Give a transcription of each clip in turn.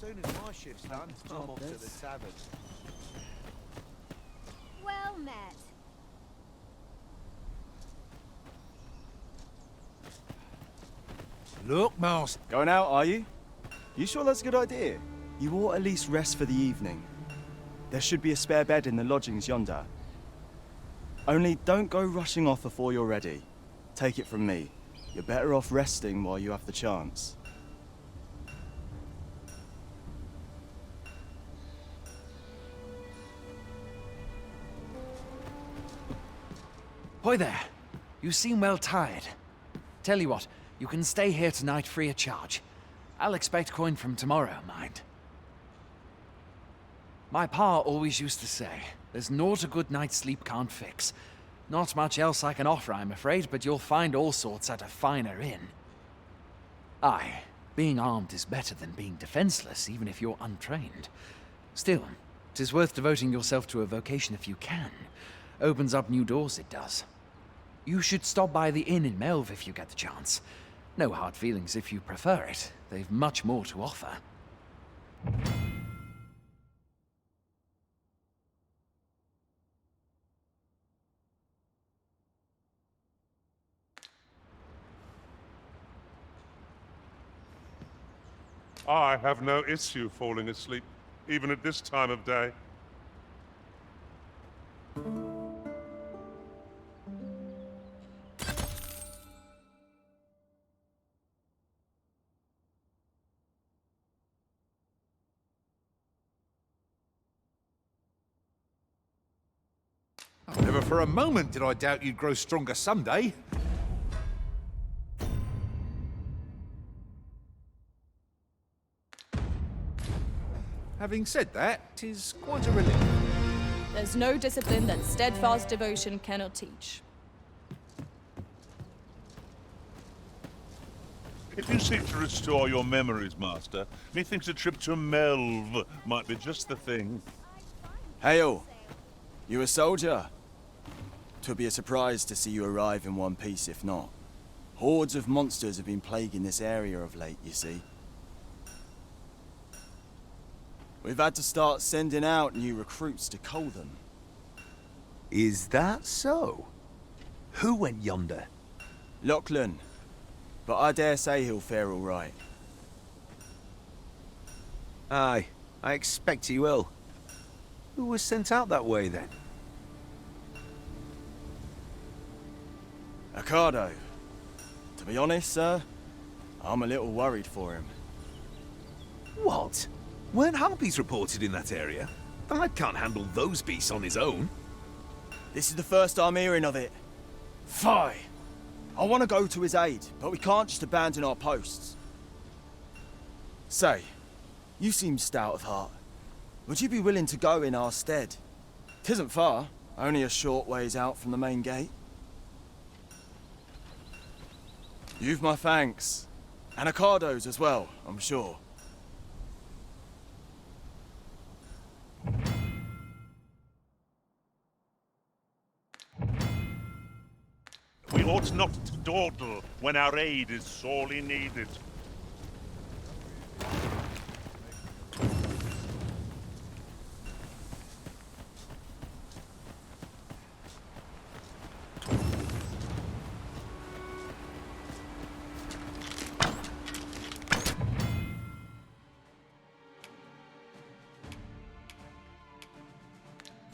soon as my shift's done, I'm off to the tavern. Well met. Look, Master. Going out, are you? You sure that's a good idea? You ought at least rest for the evening. There should be a spare bed in the lodgings yonder. Only don't go rushing off before you're ready. Take it from me. You're better off resting while you have the chance. Hoy there. You seem well tired. Tell you what, you can stay here tonight free of charge. I'll expect coin from tomorrow, mind. My pa always used to say, there's naught a good night's sleep can't fix. Not much else I can offer, I'm afraid, but you'll find all sorts at a finer inn. Aye, being armed is better than being defenseless, even if you're untrained. Still, 'tis worth devoting yourself to a vocation if you can. Opens up new doors, it does. You should stop by the inn in Melve if you get the chance. No hard feelings if you prefer it. They've much more to offer. I have no issue falling asleep, even at this time of day. Never for a moment did I doubt you'd grow stronger someday. Having said that, 'tis quite a relief. There's no discipline that steadfast devotion cannot teach. If you seek to restore your memories, Master, methinks a trip to Melve might be just the thing. Hail! You a soldier? 'Twould be a surprise to see you arrive in one piece, if not. Hordes of monsters have been plaguing this area of late, you see. We've had to start sending out new recruits to cull them. Is that so? Who went yonder? Lachlan. But I dare say he'll fare all right. Aye, I expect he will. Who was sent out that way, then? Ocado. To be honest, sir, I'm a little worried for him. What? Weren't harpies reported in that area? The lad can't handle those beasts on his own. This is the first I'm hearing of it. Fie! I want to go to his aid, but we can't just abandon our posts. Say, you seem stout of heart. Would you be willing to go in our stead? 'Tisn't far, only a short ways out from the main gate. You've my thanks. And Ocado's as well, I'm sure. We ought not to dawdle when our aid is sorely needed.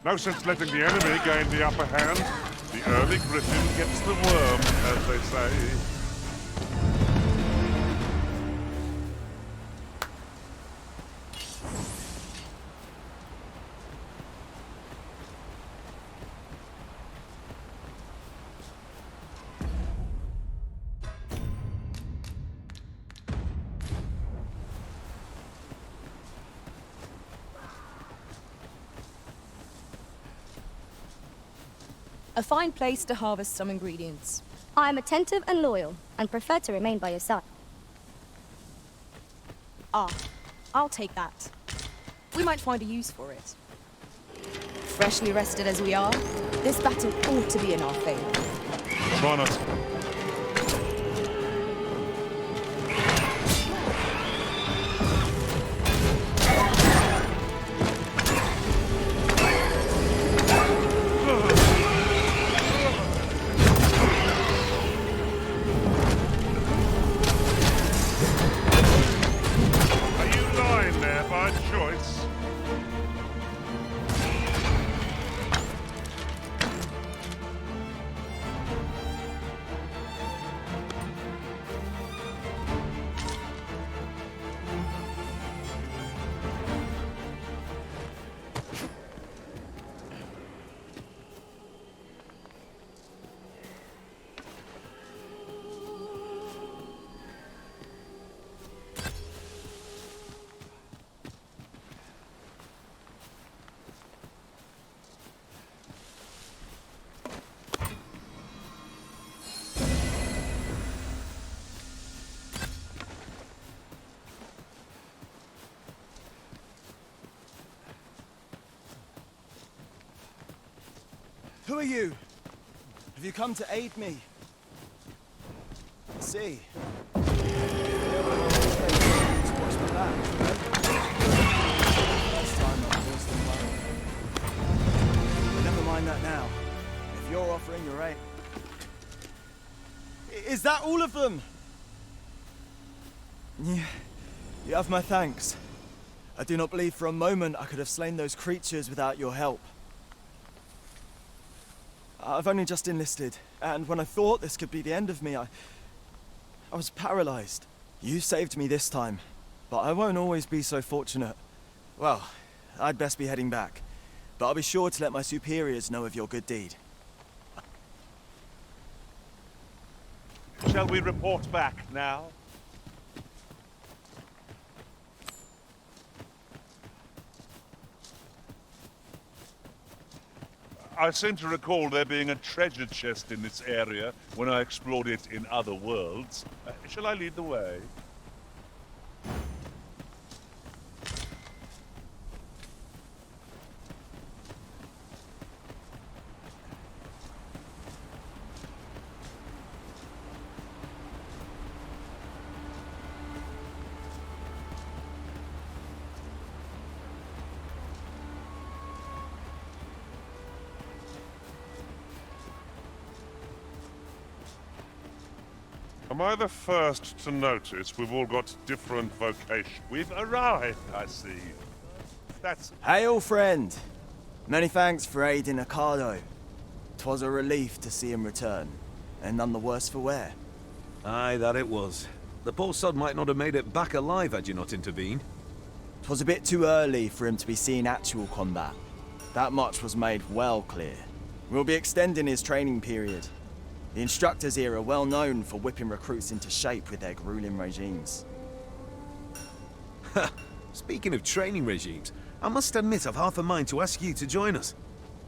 No sense letting the enemy gain the upper hand. The early griffin gets the worm, as they say. A fine place to harvest some ingredients. I am attentive and loyal, and prefer to remain by your side. Ah, I'll take that. We might find a use for it. Freshly rested as we are, this battle ought to be in our favor. Try not. Who are you? Have you come to aid me? I see. Watch my back, First time I caused them worry. But never mind that now. If you're offering your aid... Is that all of them? Yeah, you have my thanks. I do not believe for a moment I could have slain those creatures without your help. I've only just enlisted, and when I thought this could be the end of me, I was paralyzed. You saved me this time, but I won't always be so fortunate. Well, I'd best be heading back, but I'll be sure to let my superiors know of your good deed. Shall we report back now? I seem to recall there being a treasure chest in this area when I explored it in other worlds. Shall I lead the way? Am I the first to notice we've all got different vocations? We've arrived, I see. That's... Hail, friend! Many thanks for aiding Ricardo. 'Twas a relief to see him return, and none the worse for wear. Aye, that it was. The poor sod might not have made it back alive had you not intervened. 'Twas a bit too early for him to be seeing actual combat. That much was made well clear. We'll be extending his training period. The instructors here are well known for whipping recruits into shape with their grueling regimes. Speaking of training regimes, I must admit I've half a mind to ask you to join us.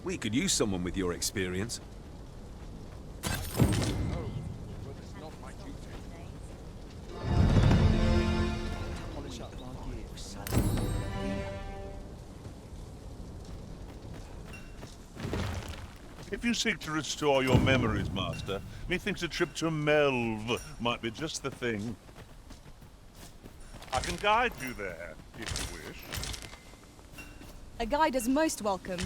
We could use someone with your experience. If you seek to restore your memories, Master, methinks a trip to Melv might be just the thing. I can guide you there, if you wish. A guide is most welcome.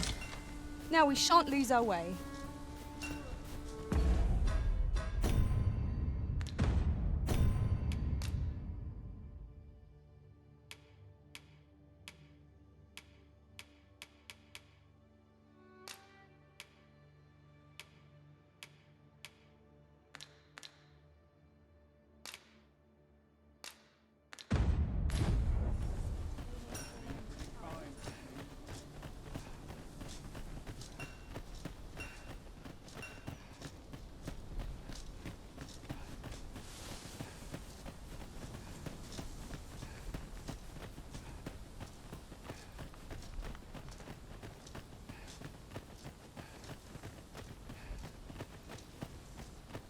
Now we shan't lose our way.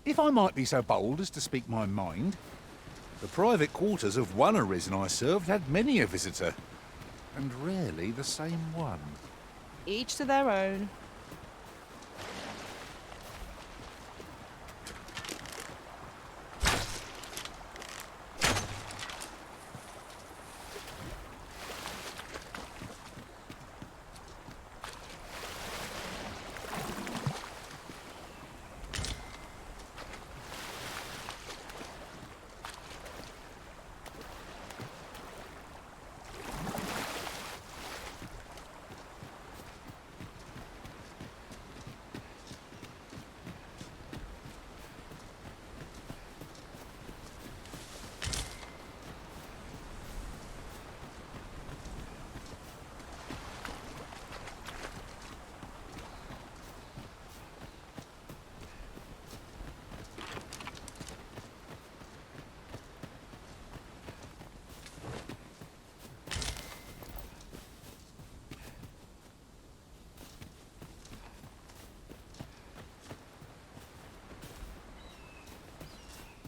If I might be so bold as to speak my mind, the private quarters of one arisen I served had many a visitor, and rarely the same one. Each to their own.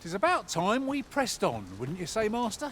It's about time we pressed on, wouldn't you say, Master?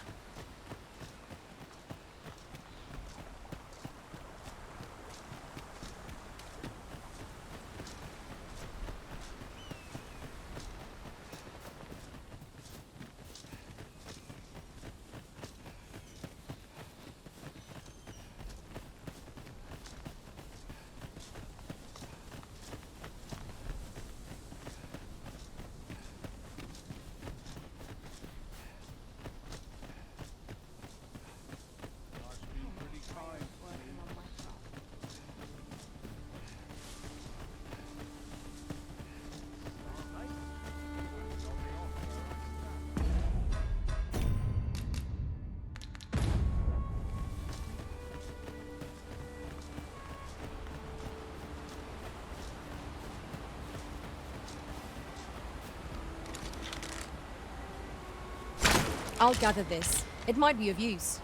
I'll gather this. It might be of use.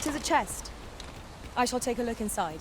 To the chest. I shall take a look inside.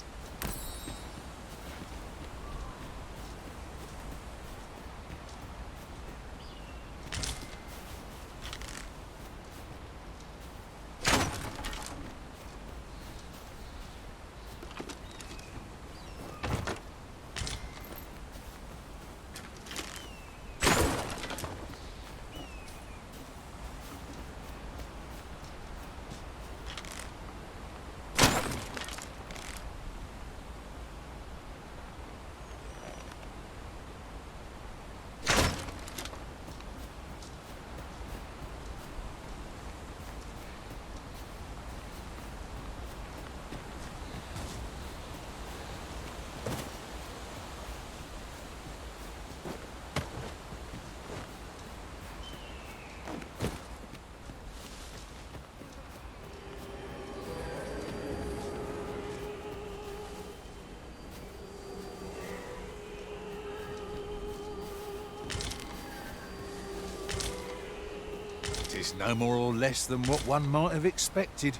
It's no more or less than what one might have expected.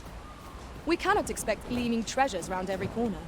We cannot expect gleaming treasures round every corner.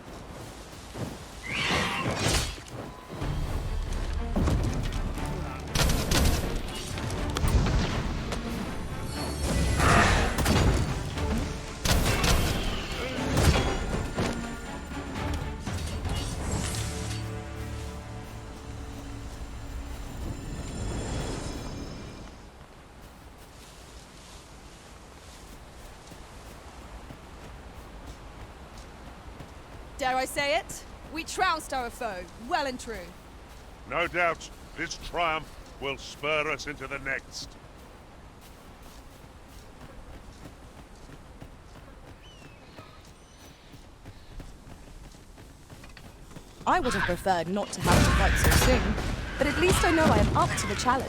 Dare I say it? We trounced our foe, well and true. No doubt, this triumph will spur us into the next. I would have preferred not to have to fight so soon, but at least I know I am up to the challenge.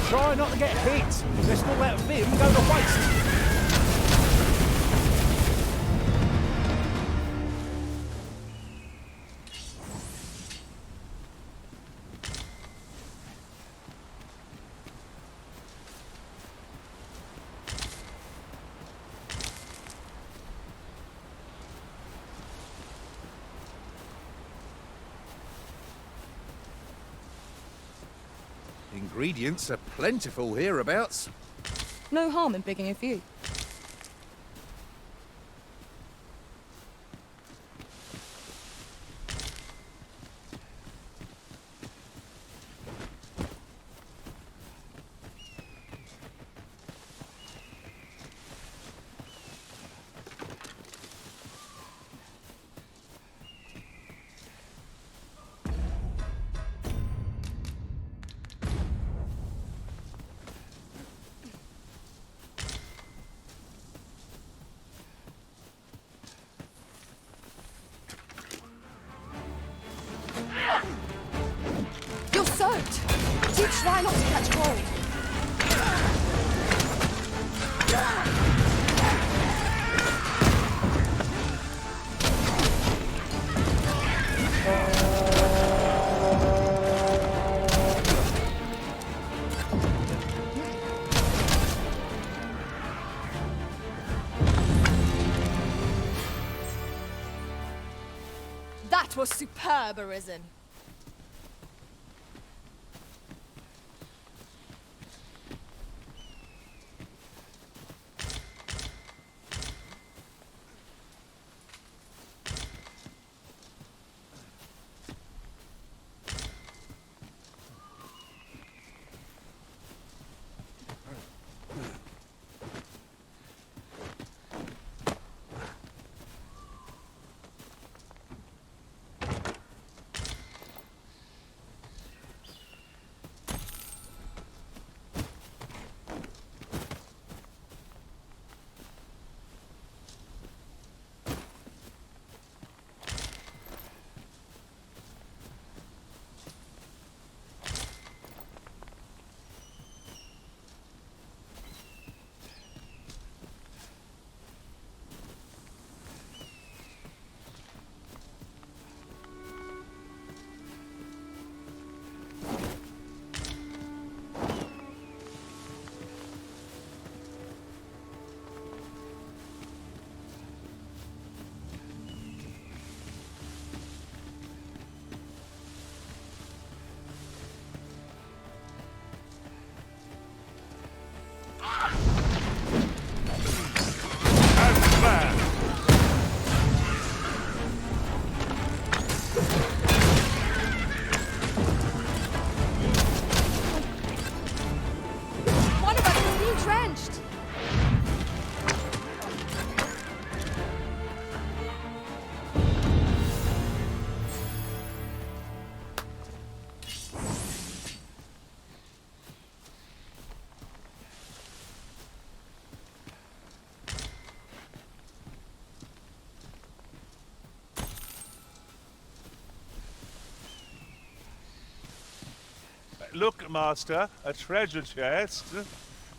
Try not to get hit. Let's not let Vim go to waste. Ingredients are plentiful hereabouts. No harm in picking a few. You're soaked! Do try not to catch cold. That was superb, Arisen. Look, Master, a treasure chest.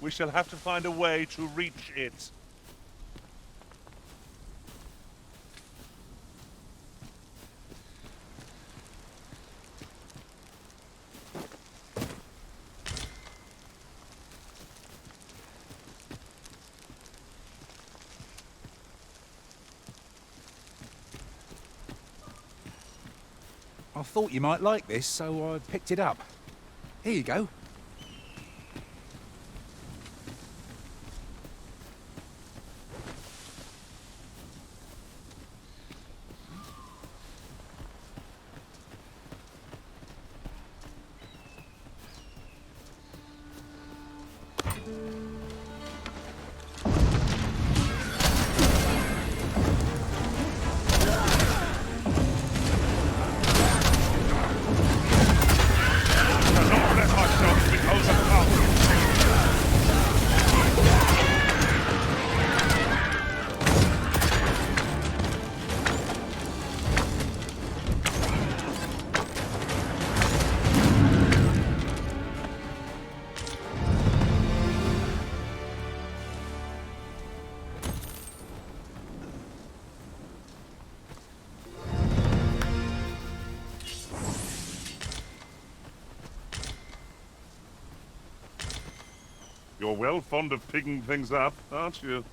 We shall have to find a way to reach it. I thought you might like this, so I picked it up. Here you go. You're well fond of picking things up, aren't you?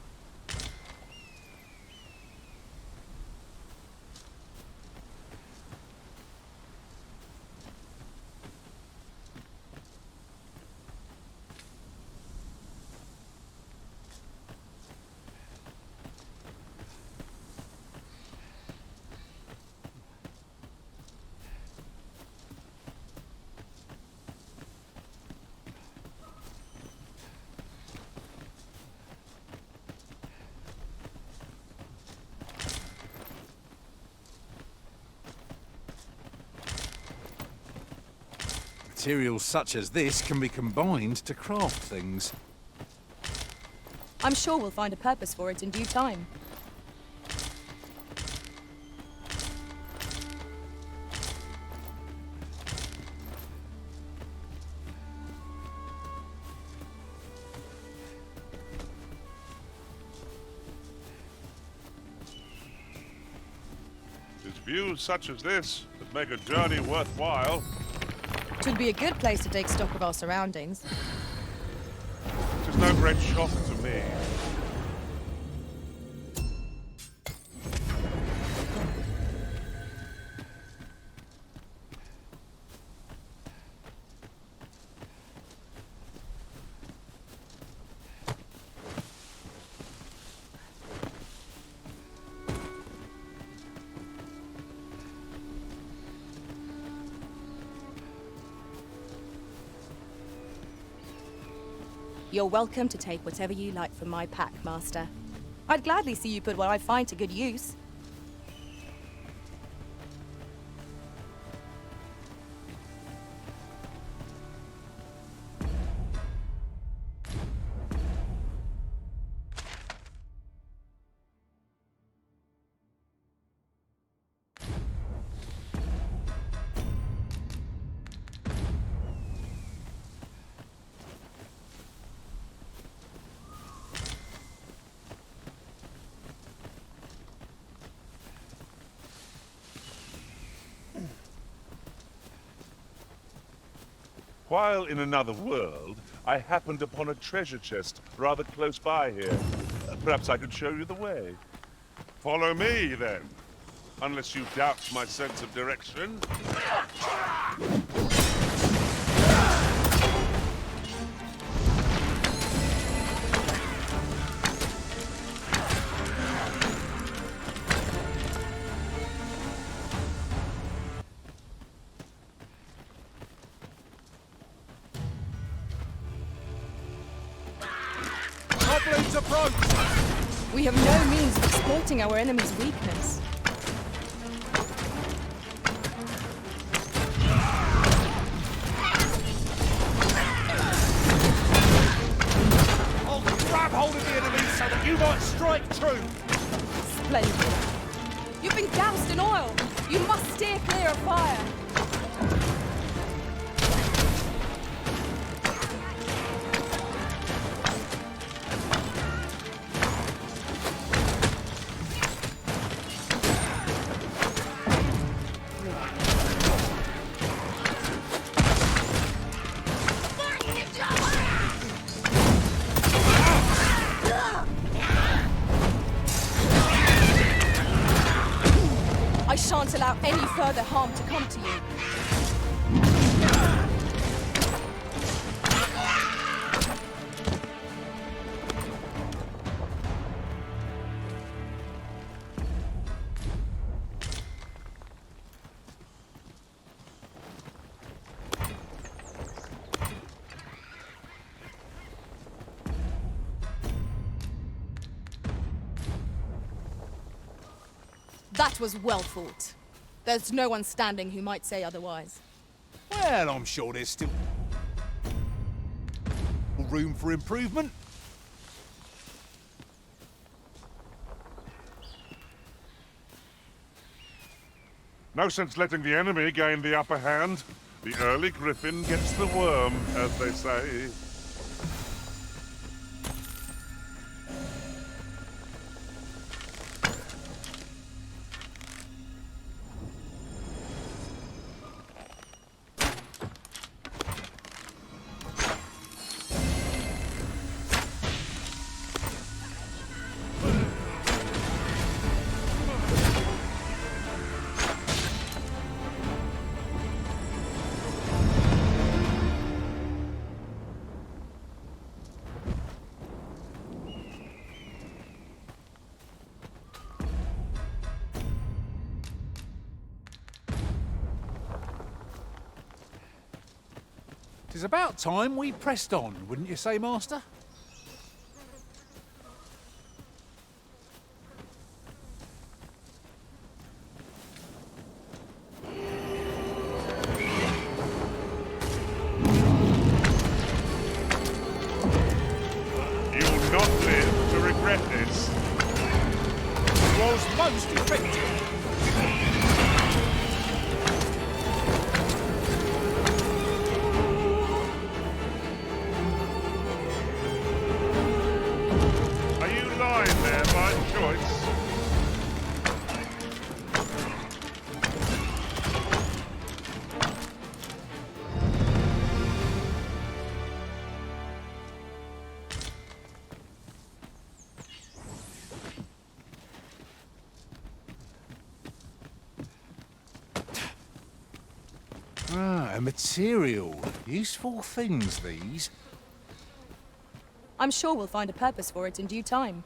Materials such as this can be combined to craft things. I'm sure we'll find a purpose for it in due time. It's views such as this that make a journey worthwhile. Should be a good place to take stock of our surroundings. It is no great shock to me. You're welcome to take whatever you like from my pack, Master. I'd gladly see you put what I find to good use. While in another world, I happened upon a treasure chest rather close by here. Perhaps I could show you the way. Follow me, then. Unless you doubt my sense of direction. Goblins approach! We have no means of exploiting our enemy's weakness. I'll grab hold of the enemy so that you might strike true! Splendid. You've been doused in oil. You must steer clear of fire. allow any further harm to come to you. That was well fought. There's no one standing who might say otherwise. Well, I'm sure there's still room for improvement. No sense letting the enemy gain the upper hand. The early griffin gets the worm, as they say. It's about time we pressed on, wouldn't you say, Master? You'll not live to regret this. Was most effective. Are you lying there by choice? Ah, a material. Useful things, these. I'm sure we'll find a purpose for it in due time.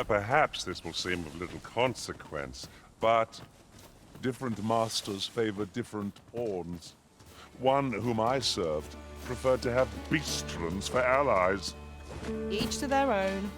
Perhaps this will seem of little consequence, but different masters favor different pawns. One whom I served preferred to have beastrons for allies. Each to their own.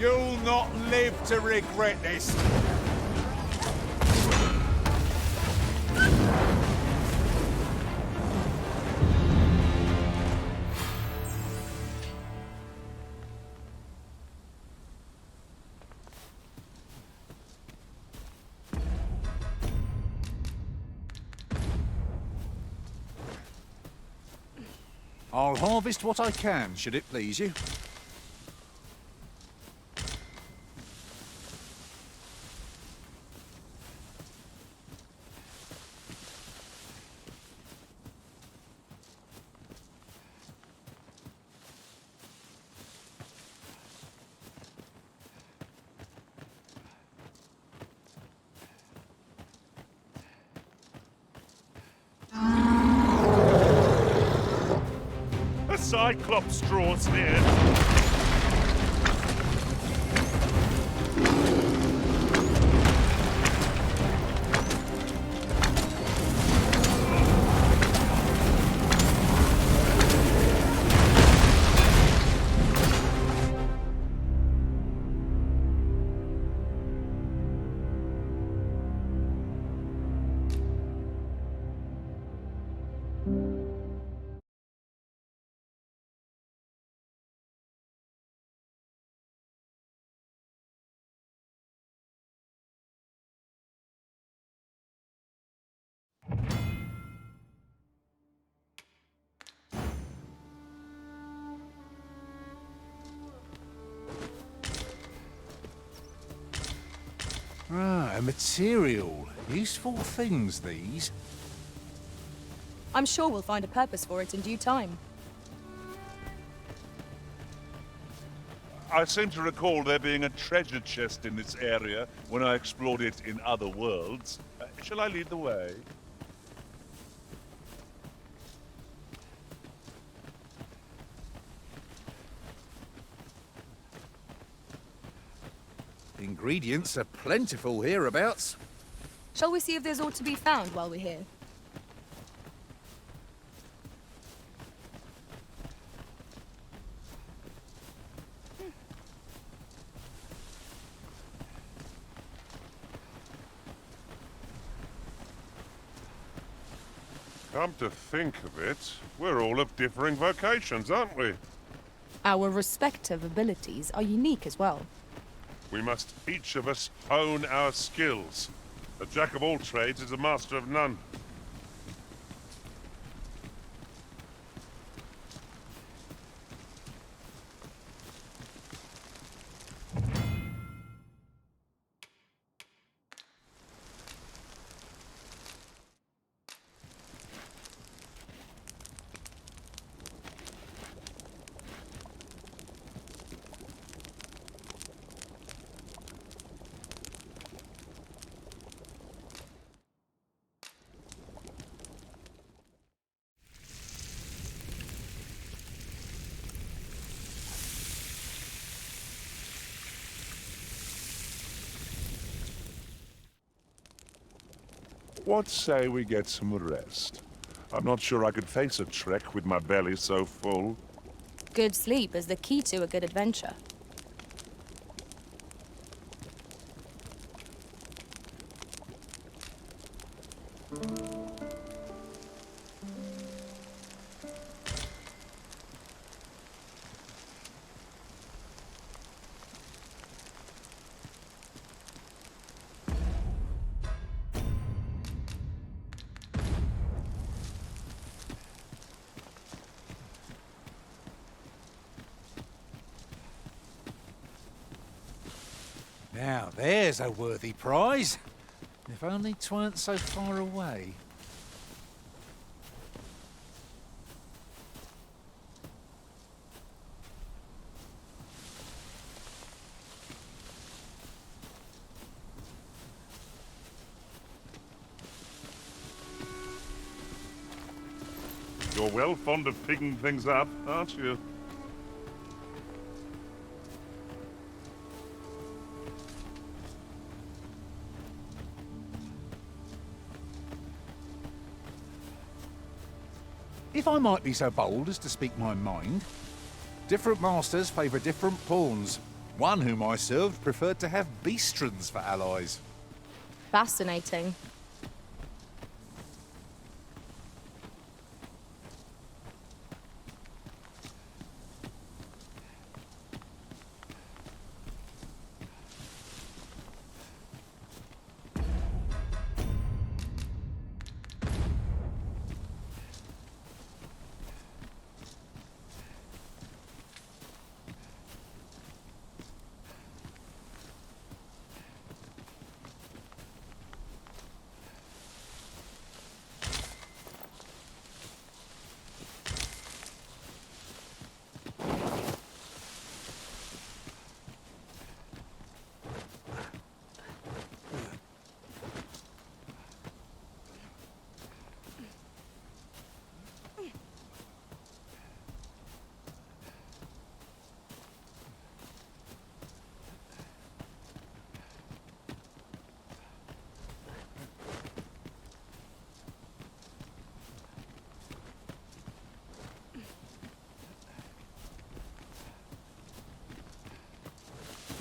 You'll not live to regret this. I'll harvest what I can, should it please you. A cyclops draws near. Ah, a material. Useful things, these. I'm sure we'll find a purpose for it in due time. I seem to recall there being a treasure chest in this area when I explored it in other worlds. Shall I lead the way? Ingredients are plentiful hereabouts. Shall we see if there's aught to be found while we're here? Come to think of it, we're all of differing vocations, aren't we? Our respective abilities are unique as well. We must each of us hone our skills. A jack of all trades is a master of none. What say we get some rest? I'm not sure I could face a trek with my belly so full. Good sleep is the key to a good adventure. Now, there's a worthy prize. If only 'tweren't so far away. You're well fond of picking things up, aren't you? If I might be so bold as to speak my mind, different masters favour different pawns. One whom I served preferred to have beastrons for allies. Fascinating.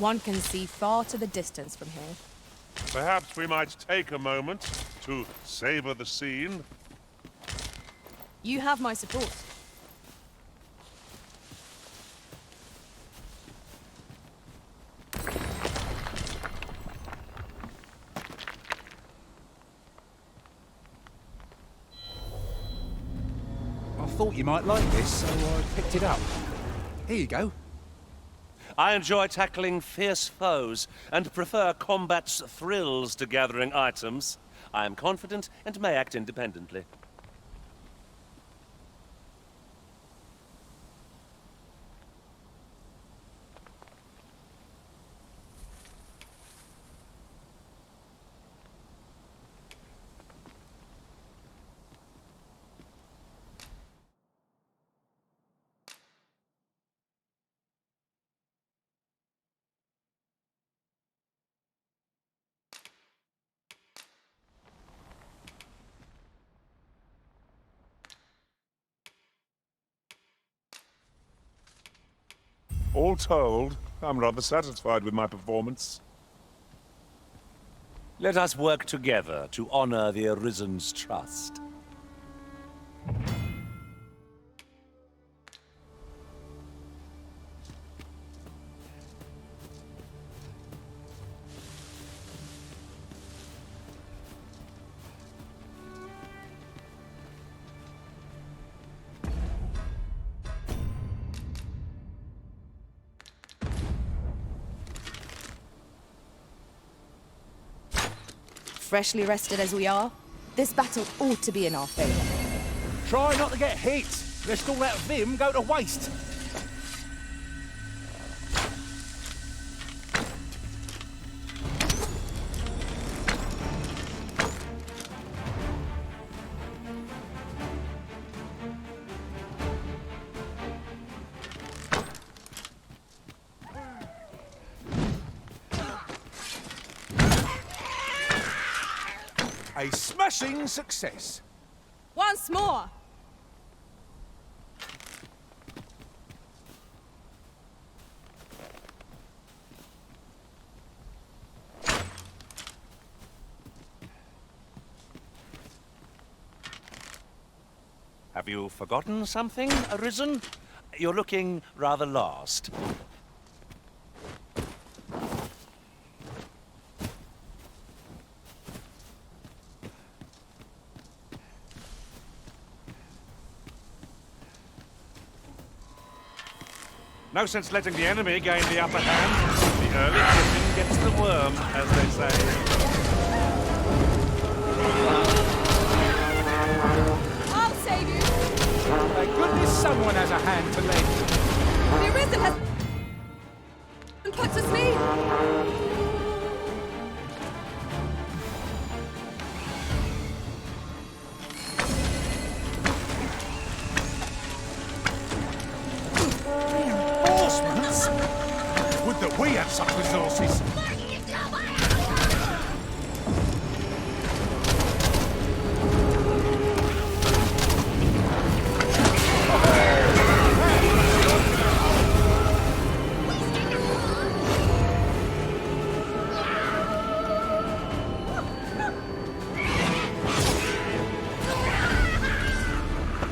One can see far to the distance from here. Perhaps we might take a moment to savor the scene. You have my support. I thought you might like this, so I picked it up. Here you go. I enjoy tackling fierce foes and prefer combat's thrills to gathering items. I am confident and may act independently. All told, I'm rather satisfied with my performance. Let us work together to honor the Arisen's trust. Freshly rested as we are, this battle ought to be in our favour. Try not to get hit, lest all that vim go to waste. A smashing success. Once more! Have you forgotten something, Arisen? You're looking rather lost. No sense letting the enemy gain the upper hand. The early chicken gets the worm, as they say. I'll save you! Thank goodness someone has a hand to lend. The Arisen has put to sleep! Reinforcements? Would that we had such resources.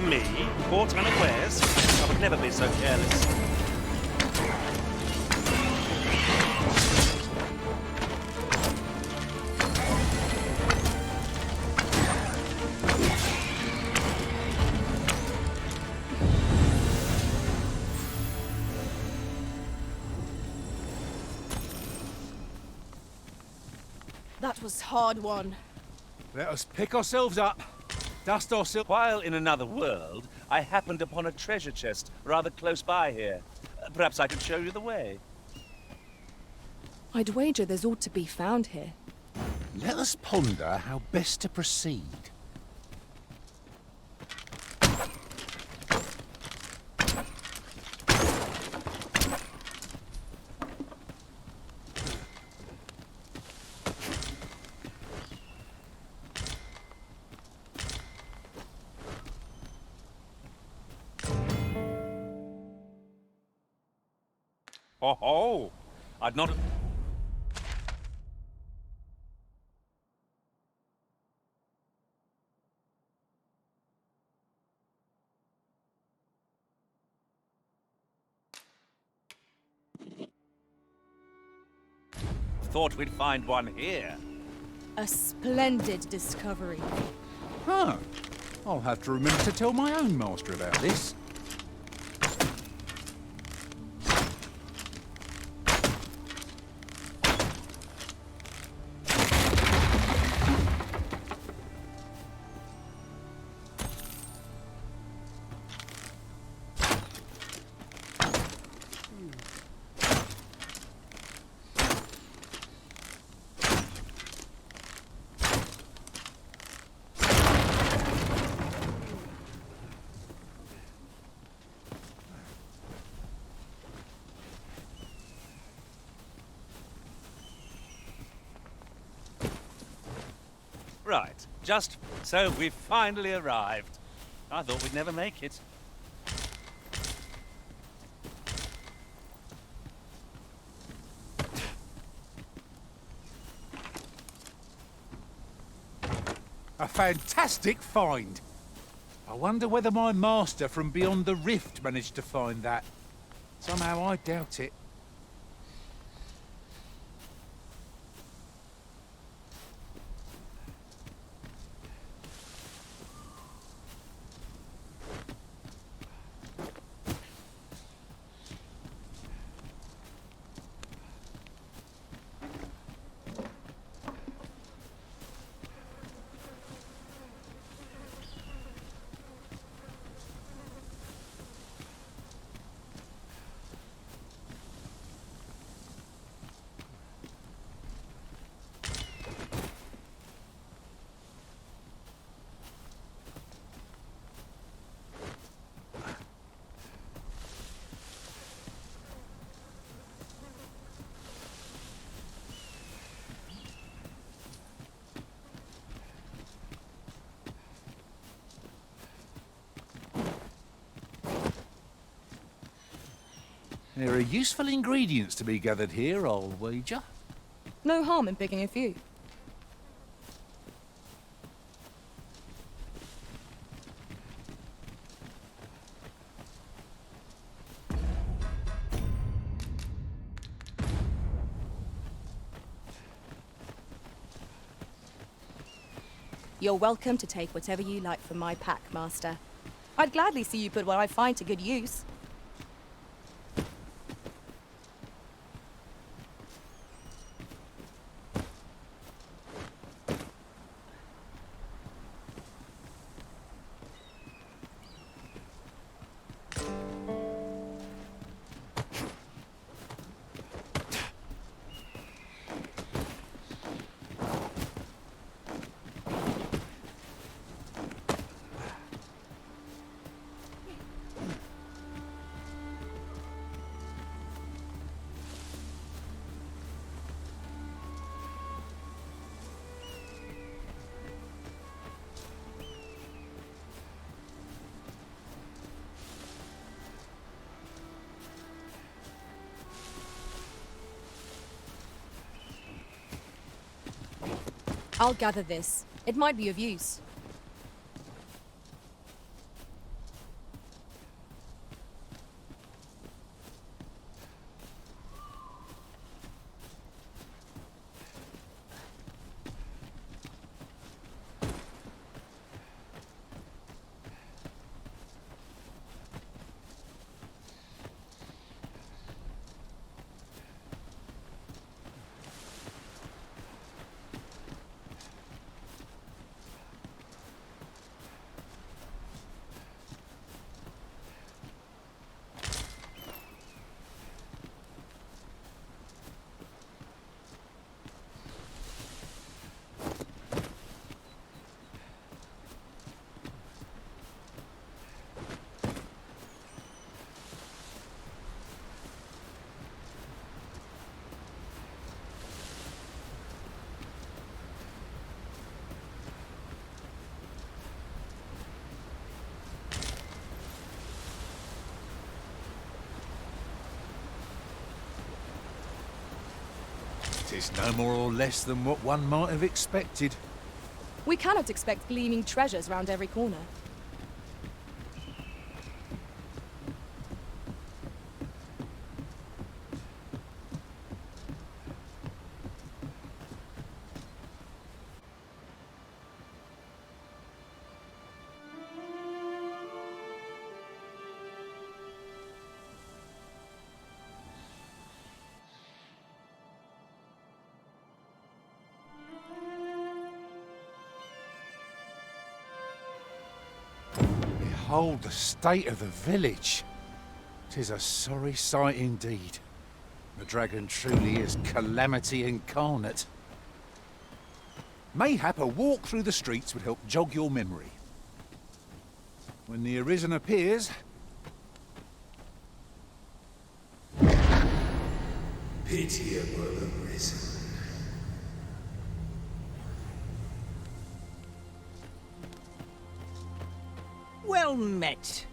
Me? Caught unawares? I would never be so careless. That was hard won. Let us pick ourselves up, dust ourselves. While in another world, I happened upon a treasure chest rather close by here. Perhaps I could show you the way. I'd wager there's ought to be found here. Let us ponder how best to proceed. Oh, I'd not... Thought we'd find one here. A splendid discovery. Huh. I'll have to remember to tell my own master about this. Right. Just so we've finally arrived. I thought we'd never make it. A fantastic find. I wonder whether my master from beyond the rift managed to find that. Somehow I doubt it. There are useful ingredients to be gathered here, I'll wager. No harm in picking a few. You're welcome to take whatever you like from my pack, Master. I'd gladly see you put what I find to good use. I'll gather this. It might be of use. It's no more or less than what one might have expected. We cannot expect gleaming treasures round every corner. Behold the state of the village. 'Tis a sorry sight indeed. The dragon truly is calamity incarnate. Mayhap a walk through the streets would help jog your memory. When the Arisen appears... Pitiable Arisen. Well met.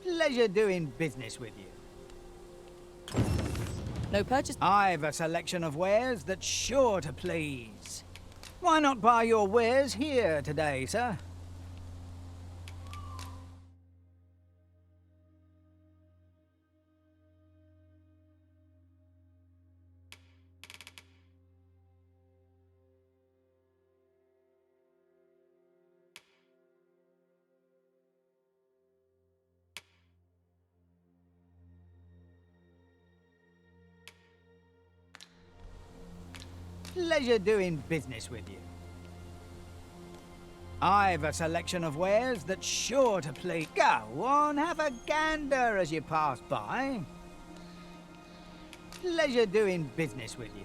Pleasure doing business with you. No purchase. I've a selection of wares that's sure to please. Why not buy your wares here today, sir? Pleasure doing business with you. I've a selection of wares that's sure to please. Go on, have a gander as you pass by. Pleasure doing business with you.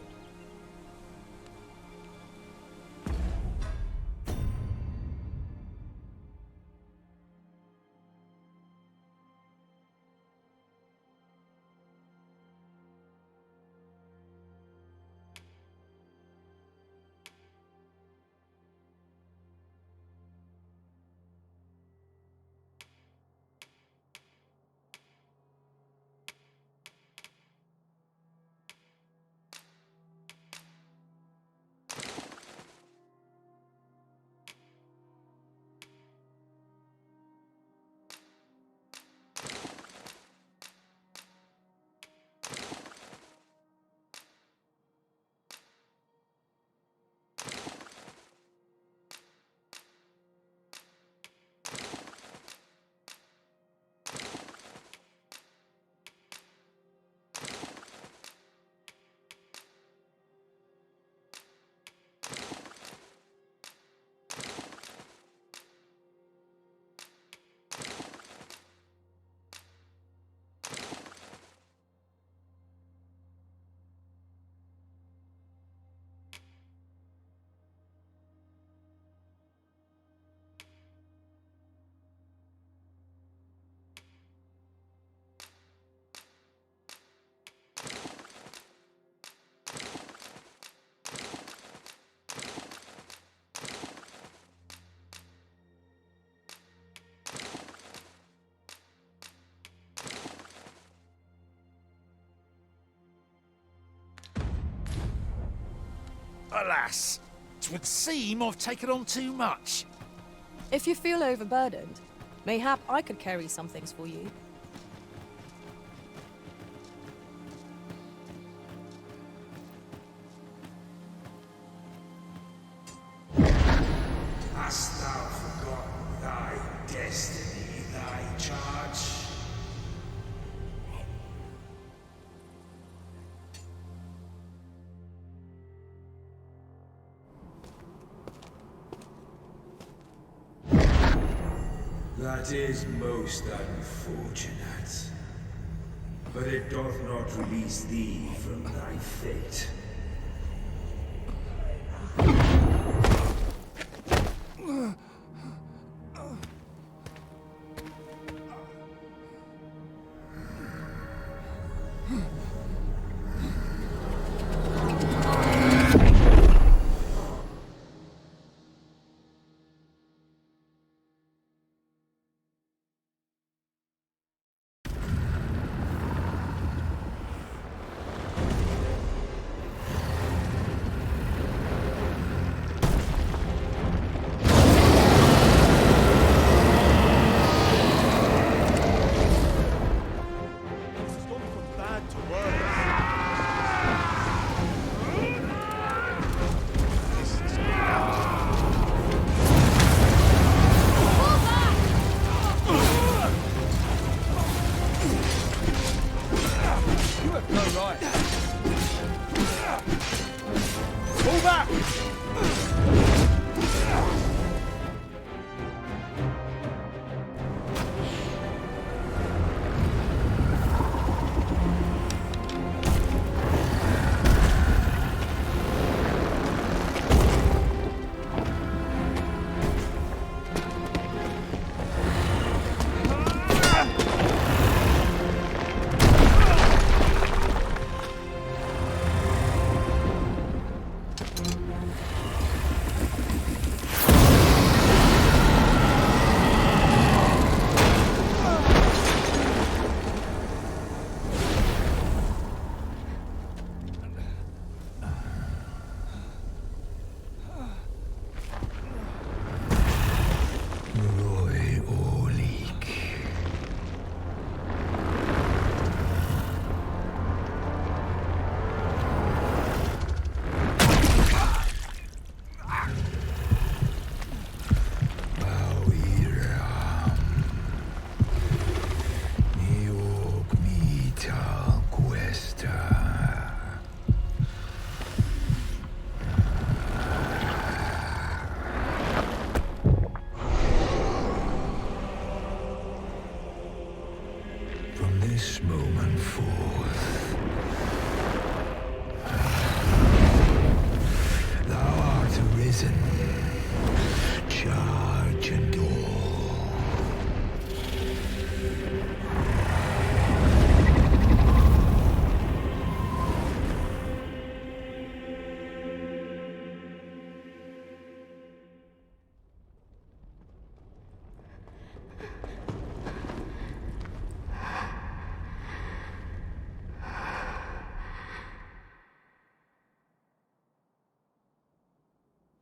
Alas, 'twould seem I've taken on too much. If you feel overburdened, mayhap I could carry some things for you. Hast thou forgotten thy destiny, thy charge? That is most unfortunate. But it doth not release thee from thy fate. this moment forth. Thou art arisen. Charge and all.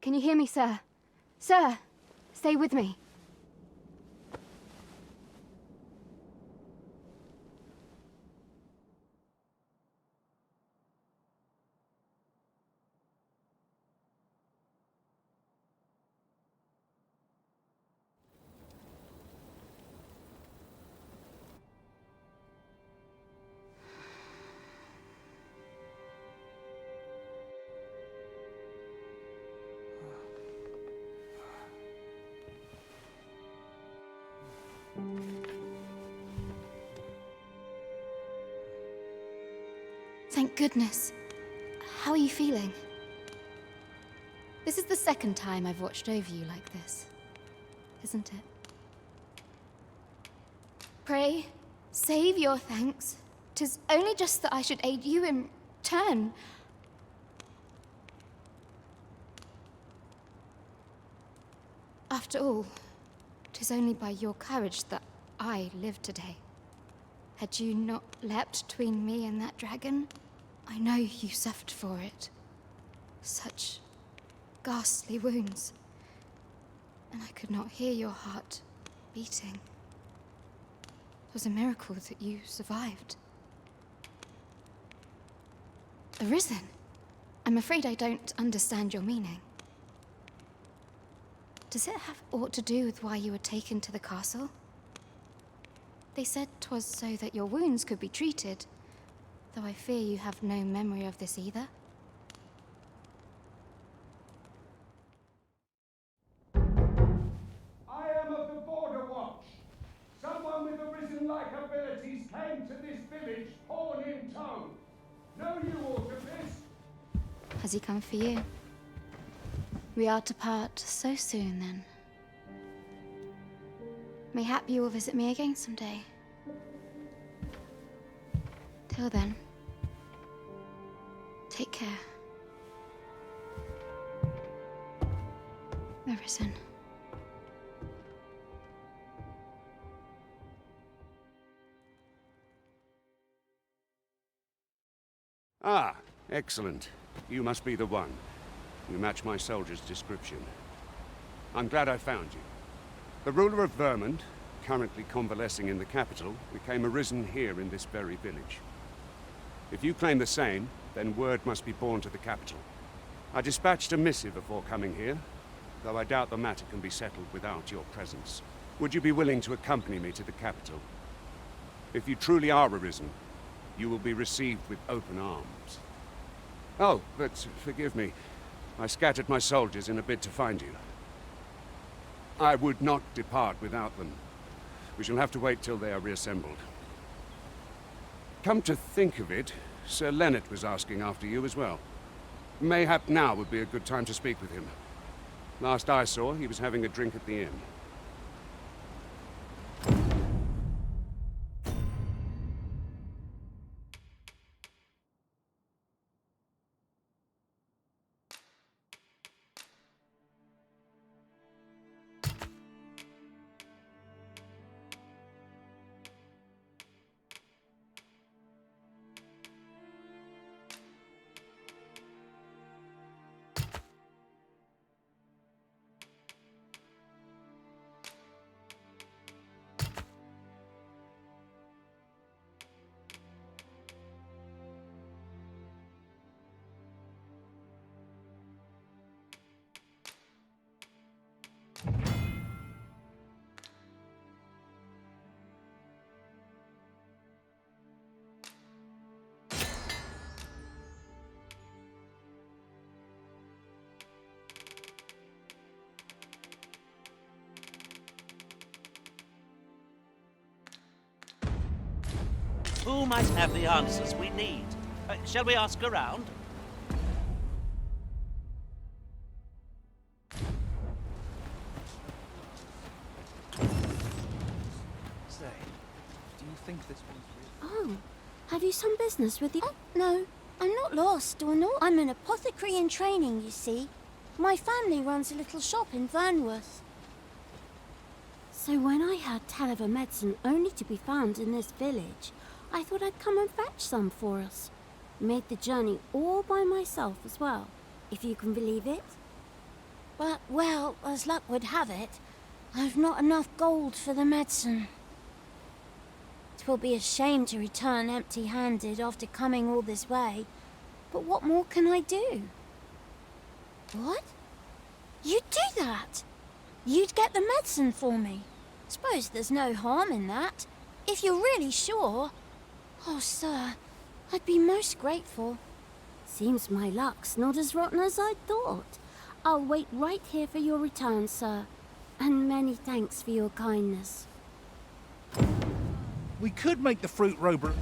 Can you hear me, sir? Sir, stay with me. Thank goodness. How are you feeling? This is the second time I've watched over you like this, isn't it? Pray, save your thanks. 'Tis only just that I should aid you in turn. After all, 'tis only by your courage that I live today. Had you not leapt between me and that dragon, I know you suffered for it. Such ghastly wounds. And I could not hear your heart beating. It was a miracle that you survived. Arisen? I'm afraid I don't understand your meaning. Does it have aught to do with why you were taken to the castle? They said 'twas so that your wounds could be treated, though I fear you have no memory of this either. I am of the Border Watch. Someone with arisen-like abilities came to this village, horn in tow. Know you aught of this? Has he come for you? We are to part so soon, then. Mayhap you will visit me again someday. Till then, take care. Arisen. Ah, excellent. You must be the one. You match my soldier's description. I'm glad I found you. The ruler of Vermont, currently convalescing in the capital, became arisen here in this very village. If you claim the same, then word must be borne to the capital. I dispatched a missive before coming here, though I doubt the matter can be settled without your presence. Would you be willing to accompany me to the capital? If you truly are arisen, you will be received with open arms. Oh, but forgive me. I scattered my soldiers in a bid to find you. I would not depart without them. We shall have to wait till they are reassembled. Come to think of it, Sir Leonard was asking after you as well. Mayhap now would be a good time to speak with him. Last I saw, he was having a drink at the inn. Who might have the answers we need? Shall we ask around? Say, do you think this one's real? Oh, have you some business with the... Oh, no, I'm not lost or not. I'm an apothecary in training, you see. My family runs a little shop in Vernworth. So when I heard tell of a medicine only to be found in this village, I thought I'd come and fetch some for us. Made the journey all by myself as well, if you can believe it. But, well, as luck would have it, I've not enough gold for the medicine. 'Twill be a shame to return empty-handed after coming all this way, but what more can I do? What? You'd do that? You'd get the medicine for me? Suppose there's no harm in that, if you're really sure. Oh, sir, I'd be most grateful. Seems my luck's not as rotten as I thought. I'll wait right here for your return, sir. And many thanks for your kindness. We could make the fruit rober...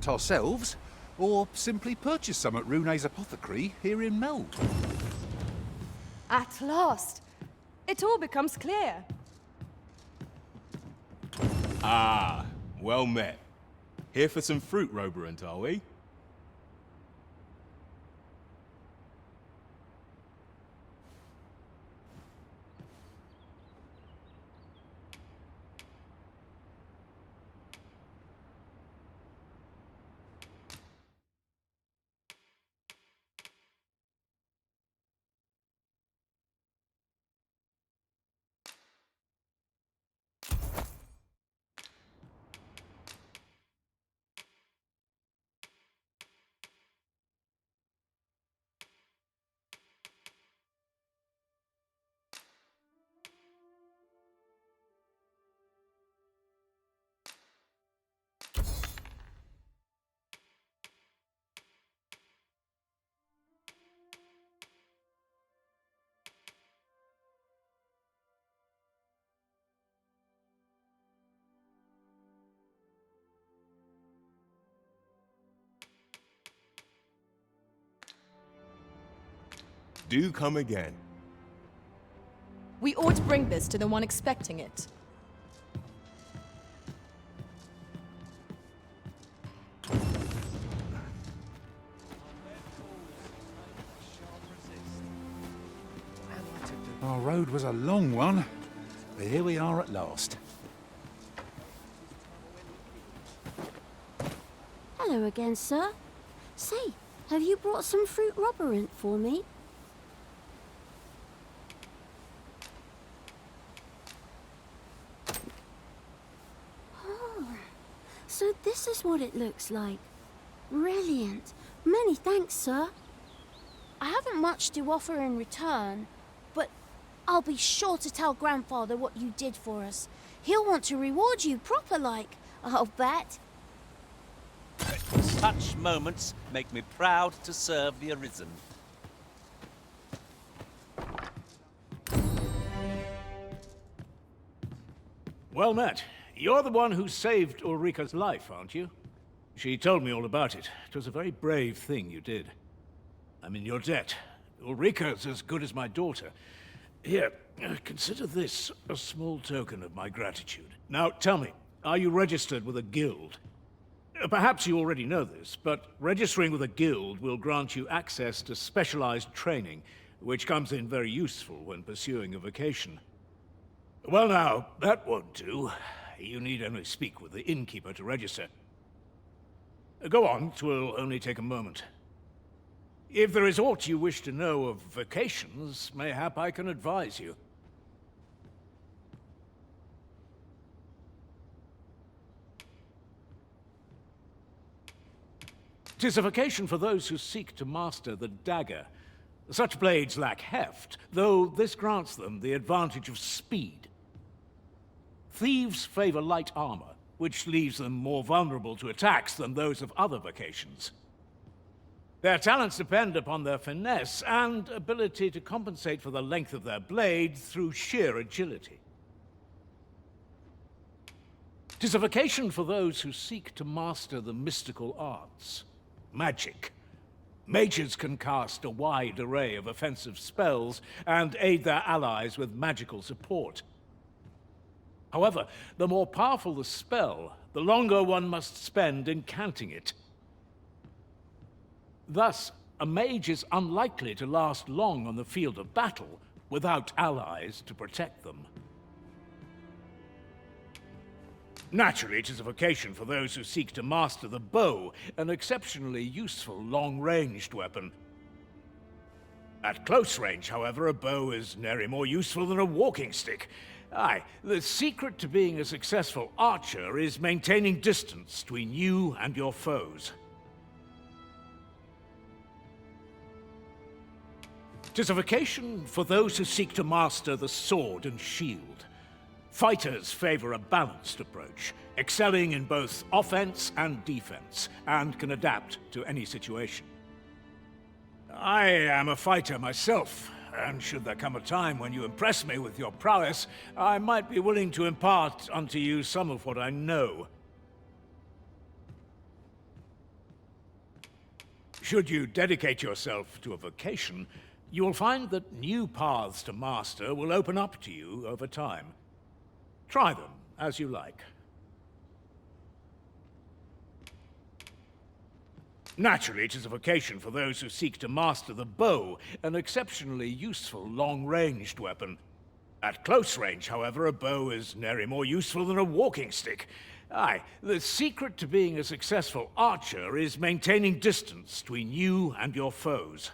ourselves, or simply purchase some at Rune's Apothecary here in Meld. At last! It all becomes clear. Ah, well met. Here for some fruit roberant, are we? Do come again. We ought to bring this to the one expecting it. Our road was a long one, but here we are at last. Hello again, sir. Say, have you brought some fruit roberant for me? Oh, so this is what it looks like. Brilliant. Many thanks, sir. I haven't much to offer in return, but I'll be sure to tell Grandfather what you did for us. He'll want to reward you proper like, I'll bet. Such moments make me proud to serve the Arisen. Well met. You're the one who saved Ulrika's life, aren't you? She told me all about it. It was a very brave thing you did. I'm in your debt. Ulrika's as good as my daughter. Here, consider this a small token of my gratitude. Now, tell me, are you registered with a guild? Perhaps you already know this, but registering with a guild will grant you access to specialized training, which comes in very useful when pursuing a vocation. Well now, that won't do. You need only speak with the innkeeper to register. Go on, 'twill only take a moment. If there is aught you wish to know of vocations, mayhap I can advise you. 'Tis a vocation for those who seek to master the dagger. Such blades lack heft, though this grants them the advantage of speed. Thieves favor light armor, which leaves them more vulnerable to attacks than those of other vocations. Their talents depend upon their finesse and ability to compensate for the length of their blade through sheer agility. 'Tis a vocation for those who seek to master the mystical arts. Magic. Mages can cast a wide array of offensive spells and aid their allies with magical support. However, the more powerful the spell, the longer one must spend incanting it. Thus, a mage is unlikely to last long on the field of battle without allies to protect them. Naturally, it is a vocation for those who seek to master the bow, an exceptionally useful long-ranged weapon. At close range, however, a bow is nary more useful than a walking stick. Aye, the secret to being a successful archer is maintaining distance between you and your foes. 'Tis a vocation for those who seek to master the sword and shield. Fighters favor a balanced approach, excelling in both offense and defense, and can adapt to any situation. I am a fighter myself, and should there come a time when you impress me with your prowess, I might be willing to impart unto you some of what I know. Should you dedicate yourself to a vocation, you will find that new paths to master will open up to you over time. Try them as you like. Naturally, it is a vocation for those who seek to master the bow, an exceptionally useful long-ranged weapon. At close range, however, a bow is nary more useful than a walking stick. Aye, the secret to being a successful archer is maintaining distance between you and your foes.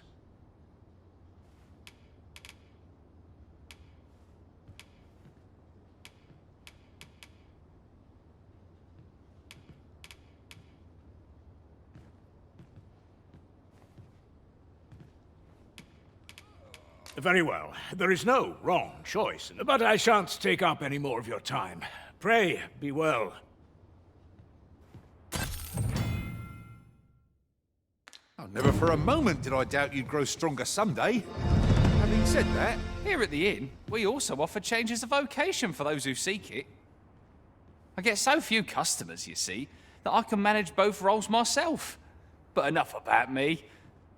Very well. There is no wrong choice, but I shan't take up any more of your time. Pray, be well. Oh, never for a moment did I doubt you'd grow stronger someday. Having said that... Here at the inn, we also offer changes of vocation for those who seek it. I get so few customers, you see, that I can manage both roles myself. But enough about me.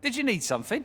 Did you need something?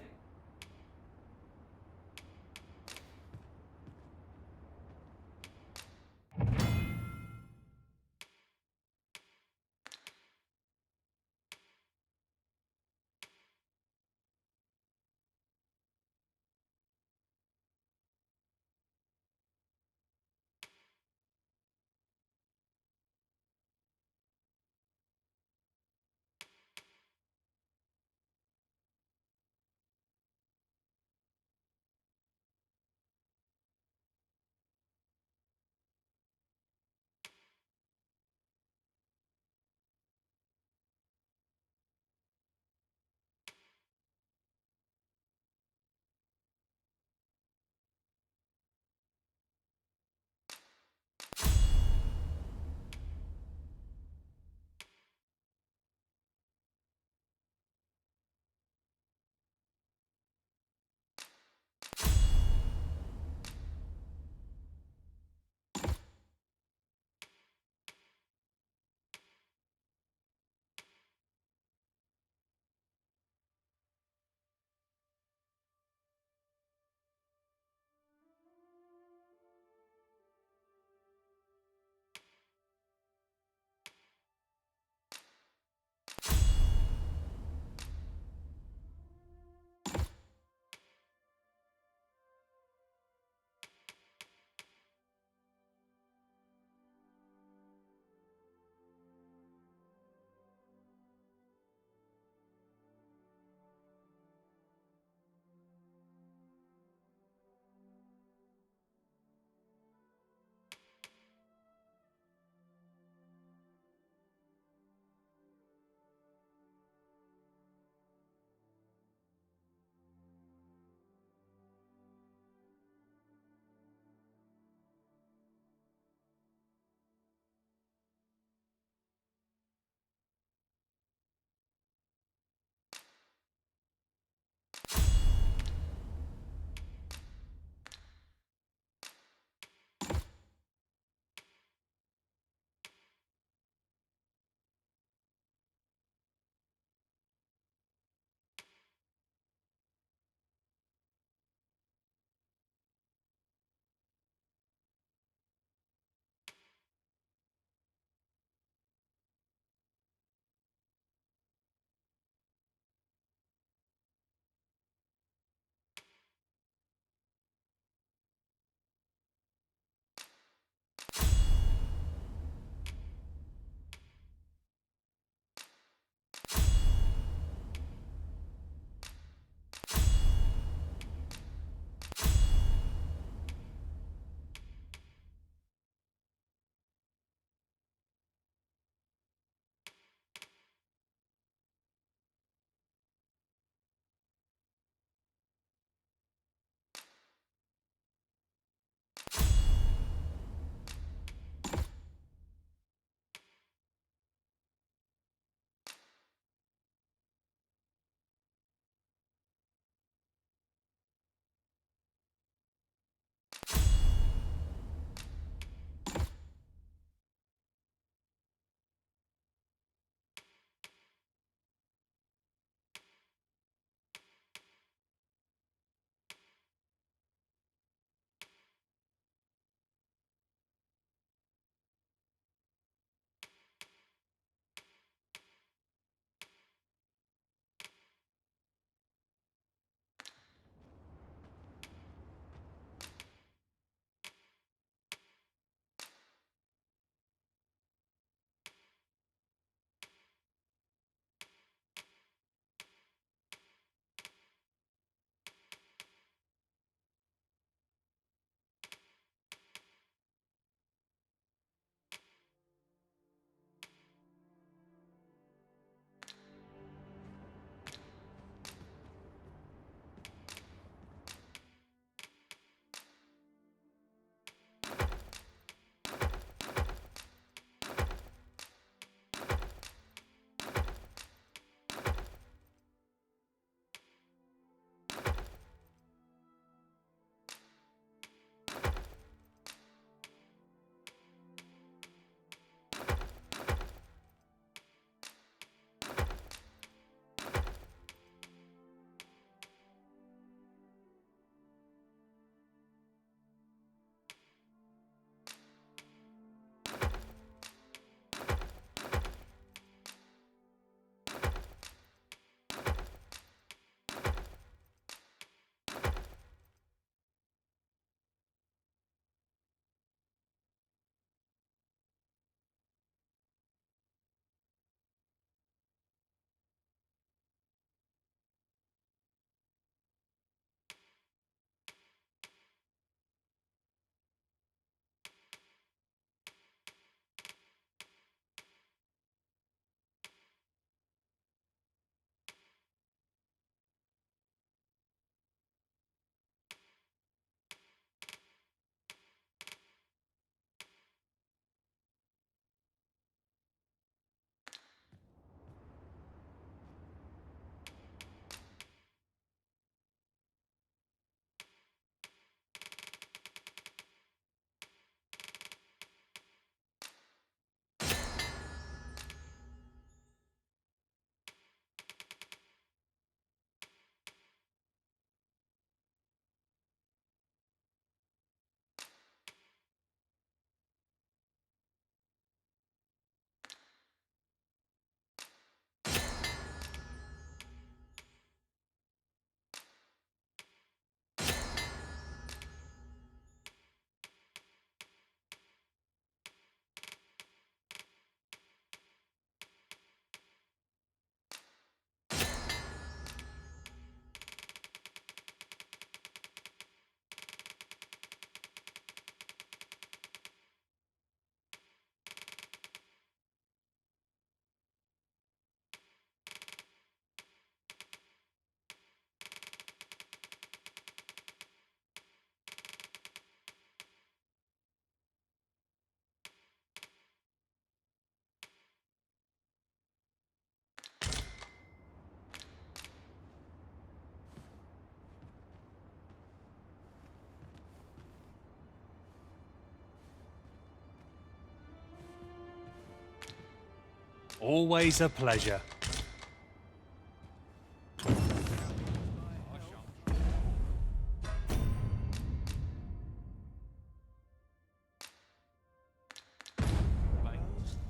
Always a pleasure.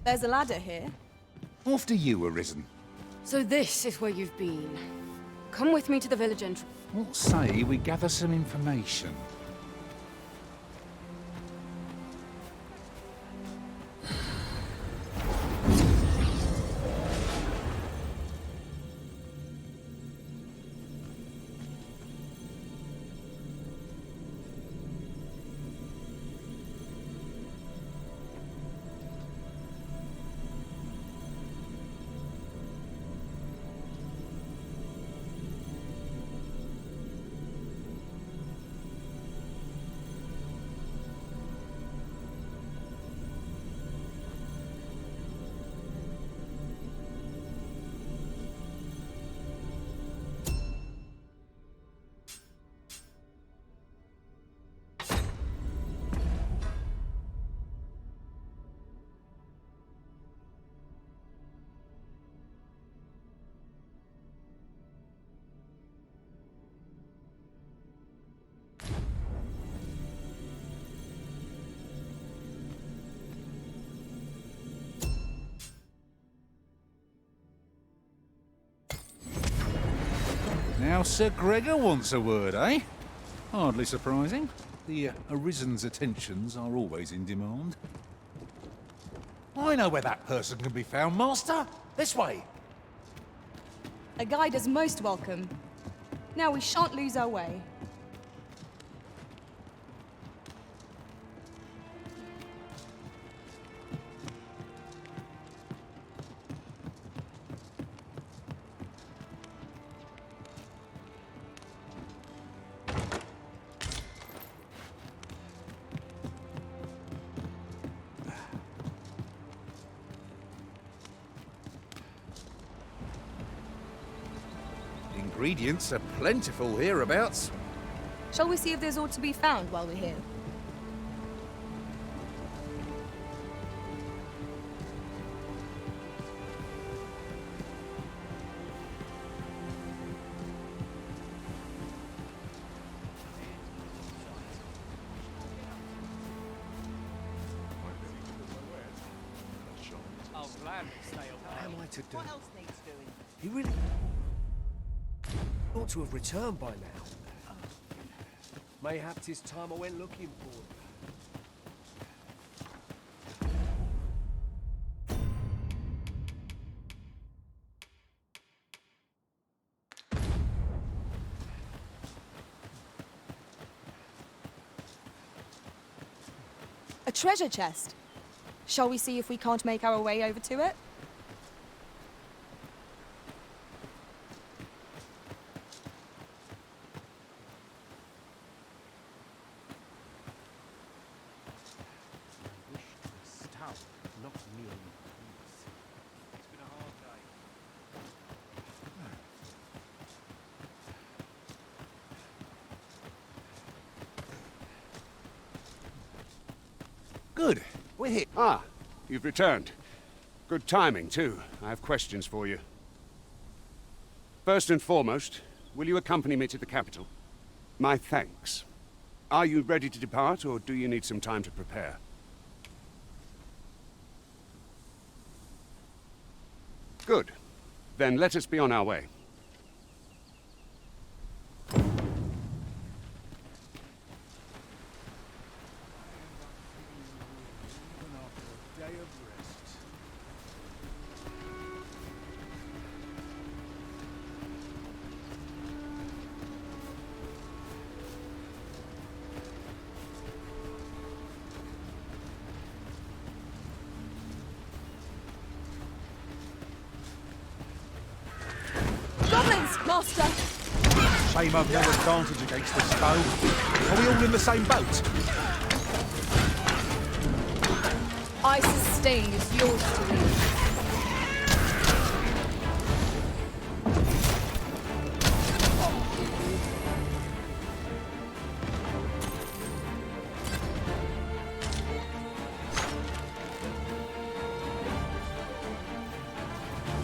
There's a ladder here. After you, Arisen. So this is where you've been. Come with me to the village entrance. What say we gather some information? Now Sir Gregor wants a word, eh? Hardly surprising. The Arisen's attentions are always in demand. I know where that person can be found, Master. This way. A guide is most welcome. Now we shan't lose our way. Ingredients are plentiful hereabouts. Shall we see if there's aught to be found while we're here? I'll gladly stay away. What am I to do? What else needs doing? He really ought to have returned by now. Mayhap 'tis time I went looking for him. A treasure chest. Shall we see if we can't make our way over to it? Good. We're here. Ah, you've returned. Good timing, too. I have questions for you. First and foremost, will you accompany me to the capital? My thanks. Are you ready to depart, or do you need some time to prepare? Good. Then let us be on our way. Goblins, Master! Shame I've no advantage against this foe. Are we all in the same boat? I sustain is yours to lead.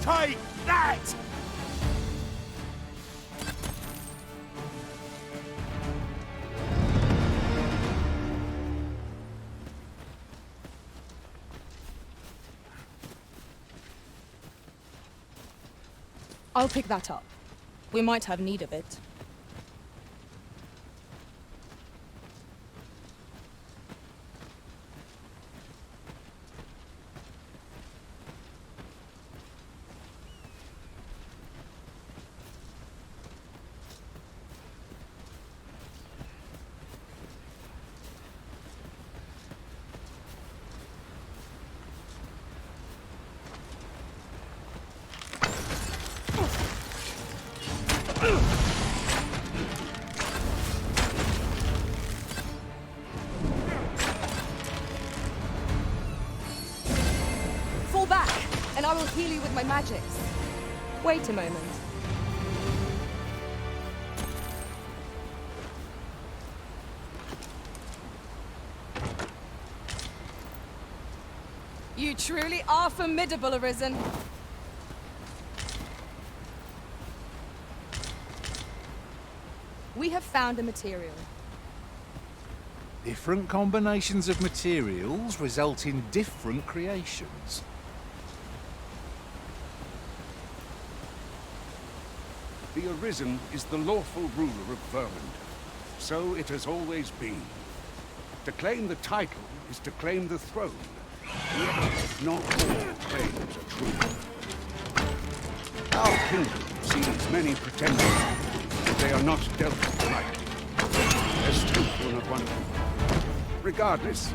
Take that! I'll pick that up. We might have need of it. Fall back, and I will heal you with my magics. Wait a moment. You truly are formidable, Arisen. We have found a material. Different combinations of materials result in different creations. The Arisen is the lawful ruler of Vermund. So it has always been. To claim the title is to claim the throne. Yet not all claims are true. Our kingdom sees many pretenders, but they are not dealt with lightly. Astute will not one of them. Regardless,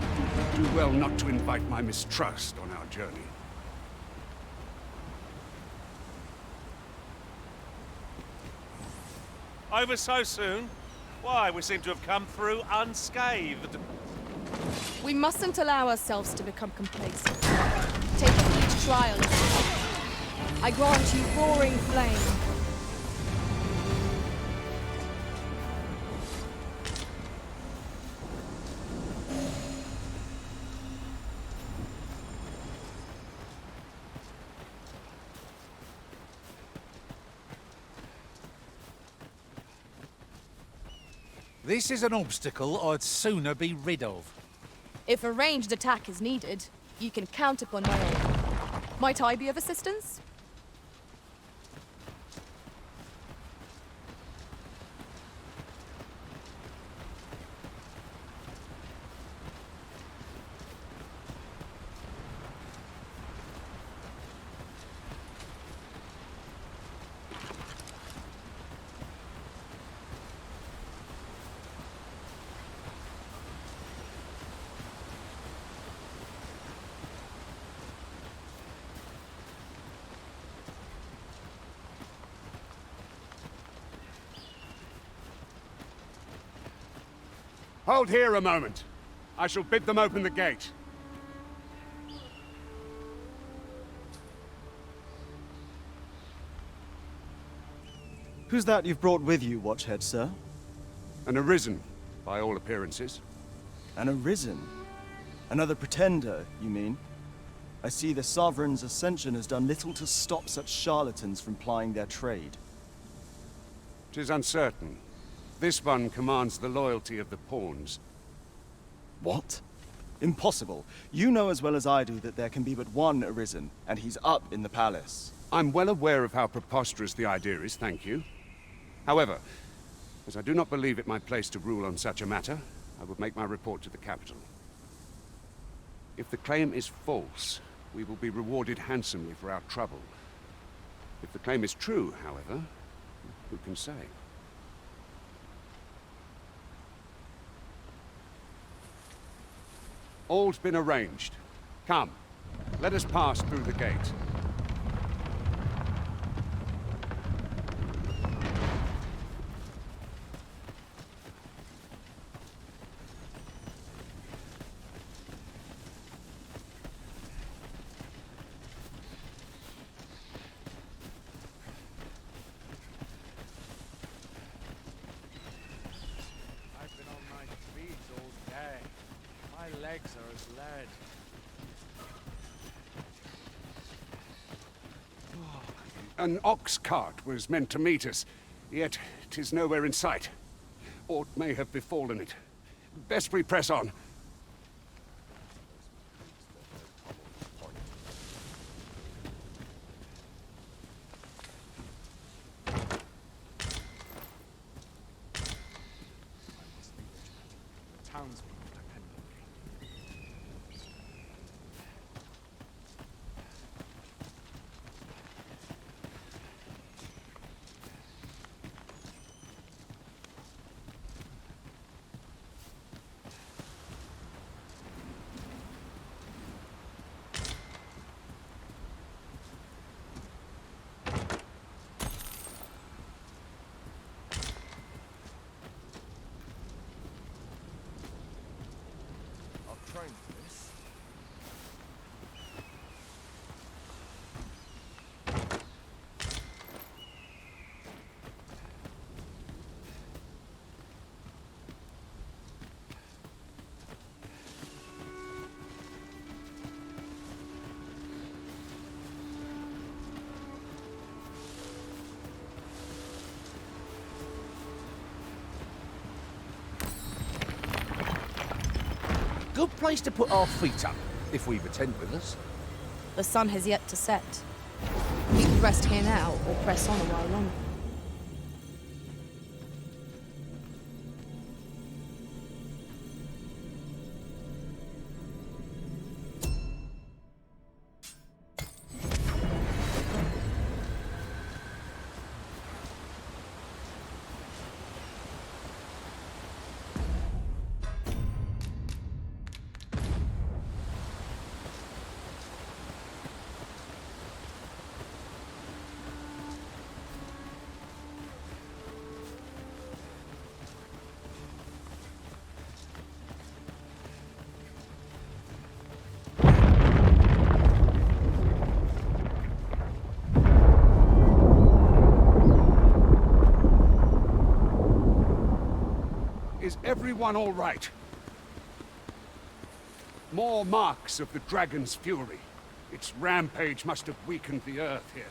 do well not to invite my mistrust on our journey. Over so soon? Why, we seem to have come through unscathed. We mustn't allow ourselves to become complacent. Take each trial as it comes. I grant you roaring flame. This is an obstacle I'd sooner be rid of. If a ranged attack is needed, you can count upon my own. Might I be of assistance? Hold here a moment. I shall bid them open the gate. Who's that you've brought with you, Watchhead, sir? An Arisen, by all appearances. An Arisen? Another pretender, you mean? I see the Sovereign's ascension has done little to stop such charlatans from plying their trade. 'Tis uncertain. This one commands the loyalty of the pawns. What? Impossible. You know as well as I do that there can be but one Arisen, and he's up in the palace. I'm well aware of how preposterous the idea is, thank you. However, as I do not believe it my place to rule on such a matter, I would make my report to the capital. If the claim is false, we will be rewarded handsomely for our trouble. If the claim is true, however, who can say? All's been arranged. Come, let us pass through the gate. I've been on my feet all day. My legs are as lead. An ox cart was meant to meet us, yet 'tis nowhere in sight. Aught may have befallen it. Best we press on. Townspeople depend on me. I've trained for this. Good place to put our feet up, if we've a tent with us. The sun has yet to set. We could rest here now, or press on a while longer. Is everyone all right? More marks of the dragon's fury. Its rampage must have weakened the earth here.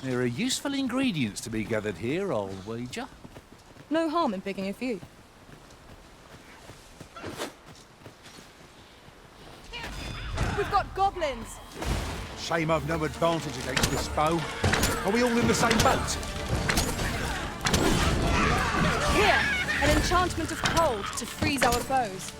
There are useful ingredients to be gathered here, I'll wager. No harm in picking a few. We've got goblins! Shame I've no advantage against this bow. Are we all in the same boat? Here, an enchantment of cold to freeze our foes.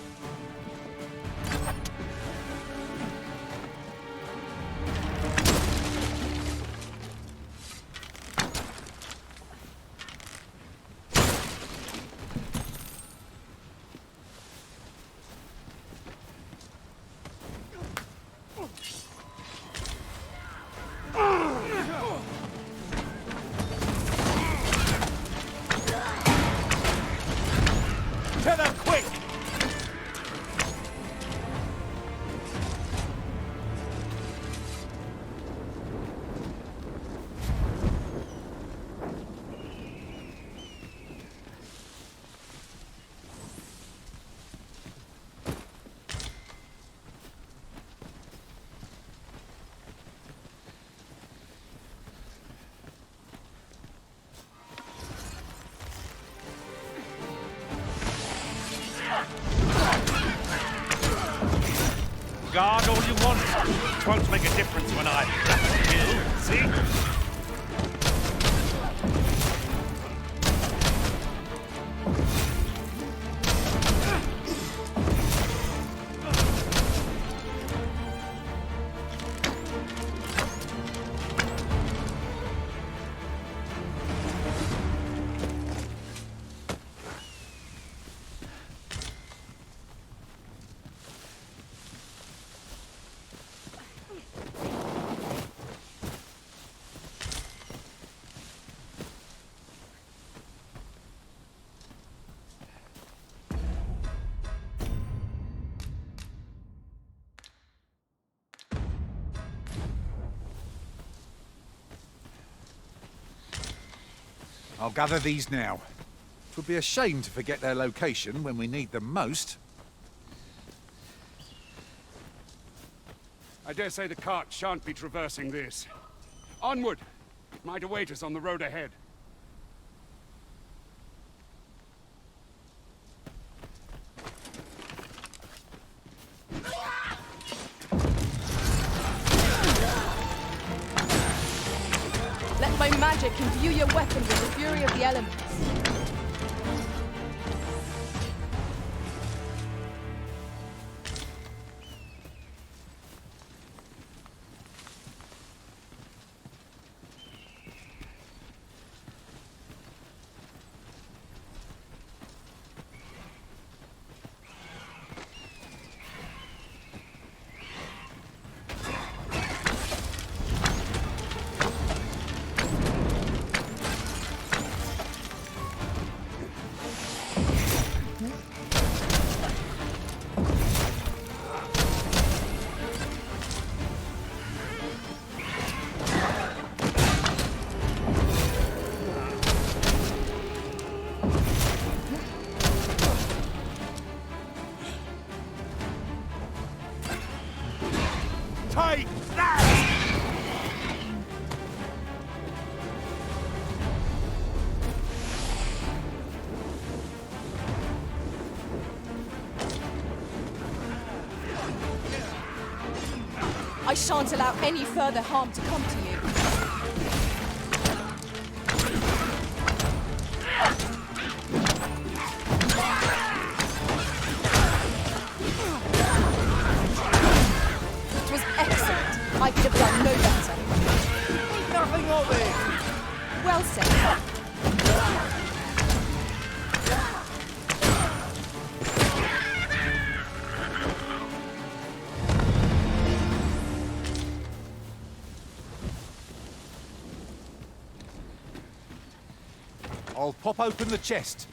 Guard all you want. It won't make a difference when I kill, see? I'll gather these now. It would be a shame to forget their location when we need them most. I dare say the cart shan't be traversing this. Onward! It might await us on the road ahead. Let my magic imbue your weapon with the fury of the elements. Take that! I shan't allow any further harm to come to you. It was excellent. I could have done no better. Nothing of it! Well said. I'll pop open the chest.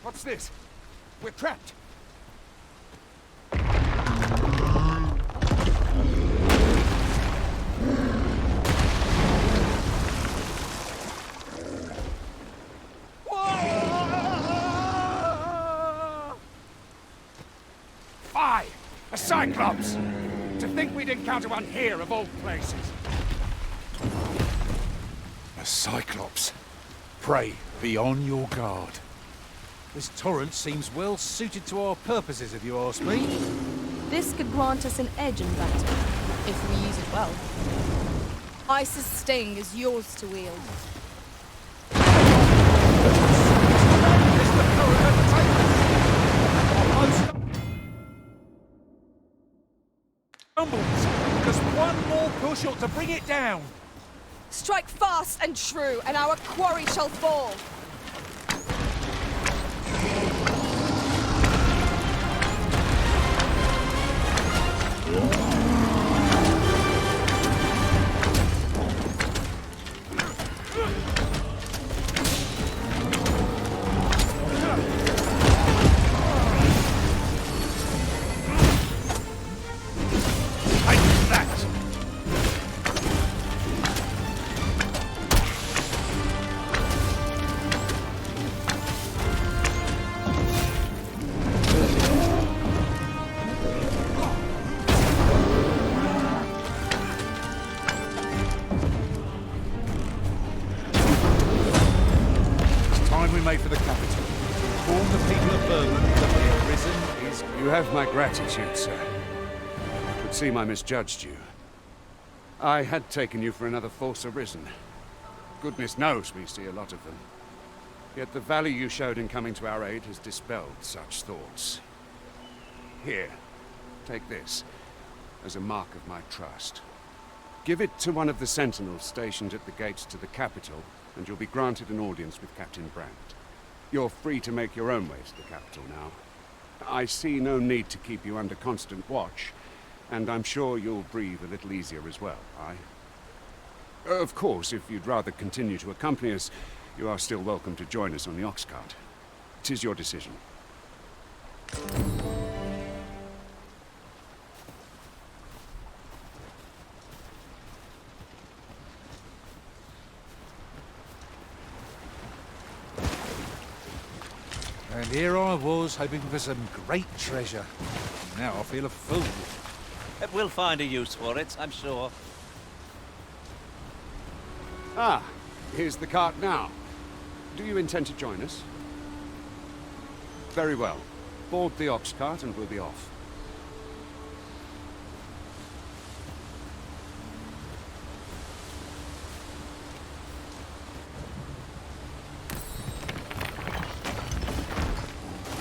What's this? We're trapped! Fie! A Cyclops! To think we'd encounter one here of all places. A Cyclops. Pray, be on your guard. This torrent seems well suited to our purposes, if you ask me. This could grant us an edge in battle, if we use it well. Ice's sting is yours to wield. Stumbles! Just one more push ought to bring it down! Strike fast and true, and our quarry shall fall! made for the capital. Inform the people of Vermont that the Arisen is... You have my gratitude, sir. Would seem I misjudged you. I had taken you for another Force Arisen. Goodness knows we see a lot of them. Yet the value you showed in coming to our aid has dispelled such thoughts. Here, take this, as a mark of my trust. Give it to one of the sentinels stationed at the gates to the capital, and you'll be granted an audience with Captain Brandt. You're free to make your own way to the capital now. I see no need to keep you under constant watch, and I'm sure you'll breathe a little easier as well, aye? Of course, if you'd rather continue to accompany us, you are still welcome to join us on the ox cart. 'Tis your decision. And here I was, hoping for some great treasure. Now I feel a fool. We'll find a use for it, I'm sure. Ah, here's the cart now. Do you intend to join us? Very well. Board the ox cart and we'll be off.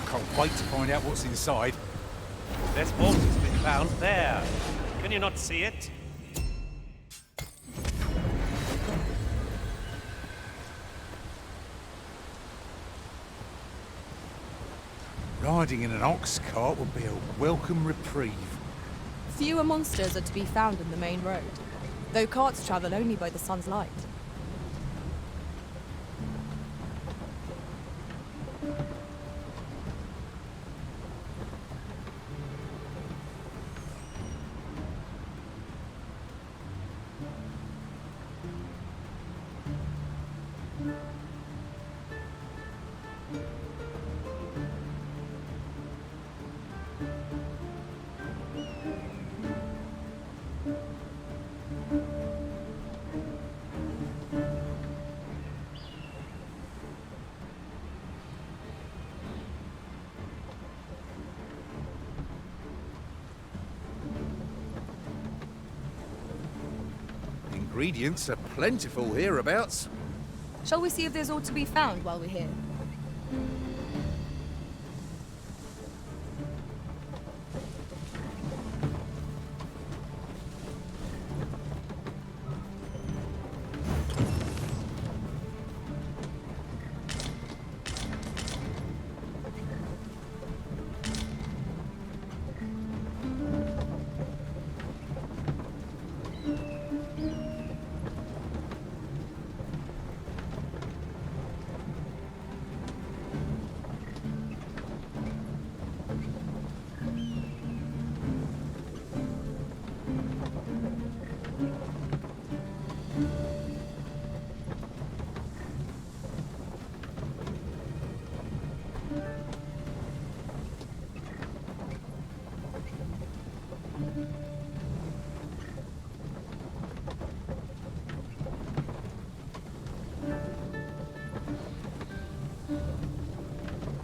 Can't wait to find out what's inside. This bolt has been found there. Can you not see it? Riding in an ox cart would be a welcome reprieve. Fewer monsters are to be found in the main road, though carts travel only by the sun's light. Ingredients are plentiful hereabouts. Shall we see if there's aught to be found while we're here?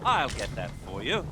I'll get that for you.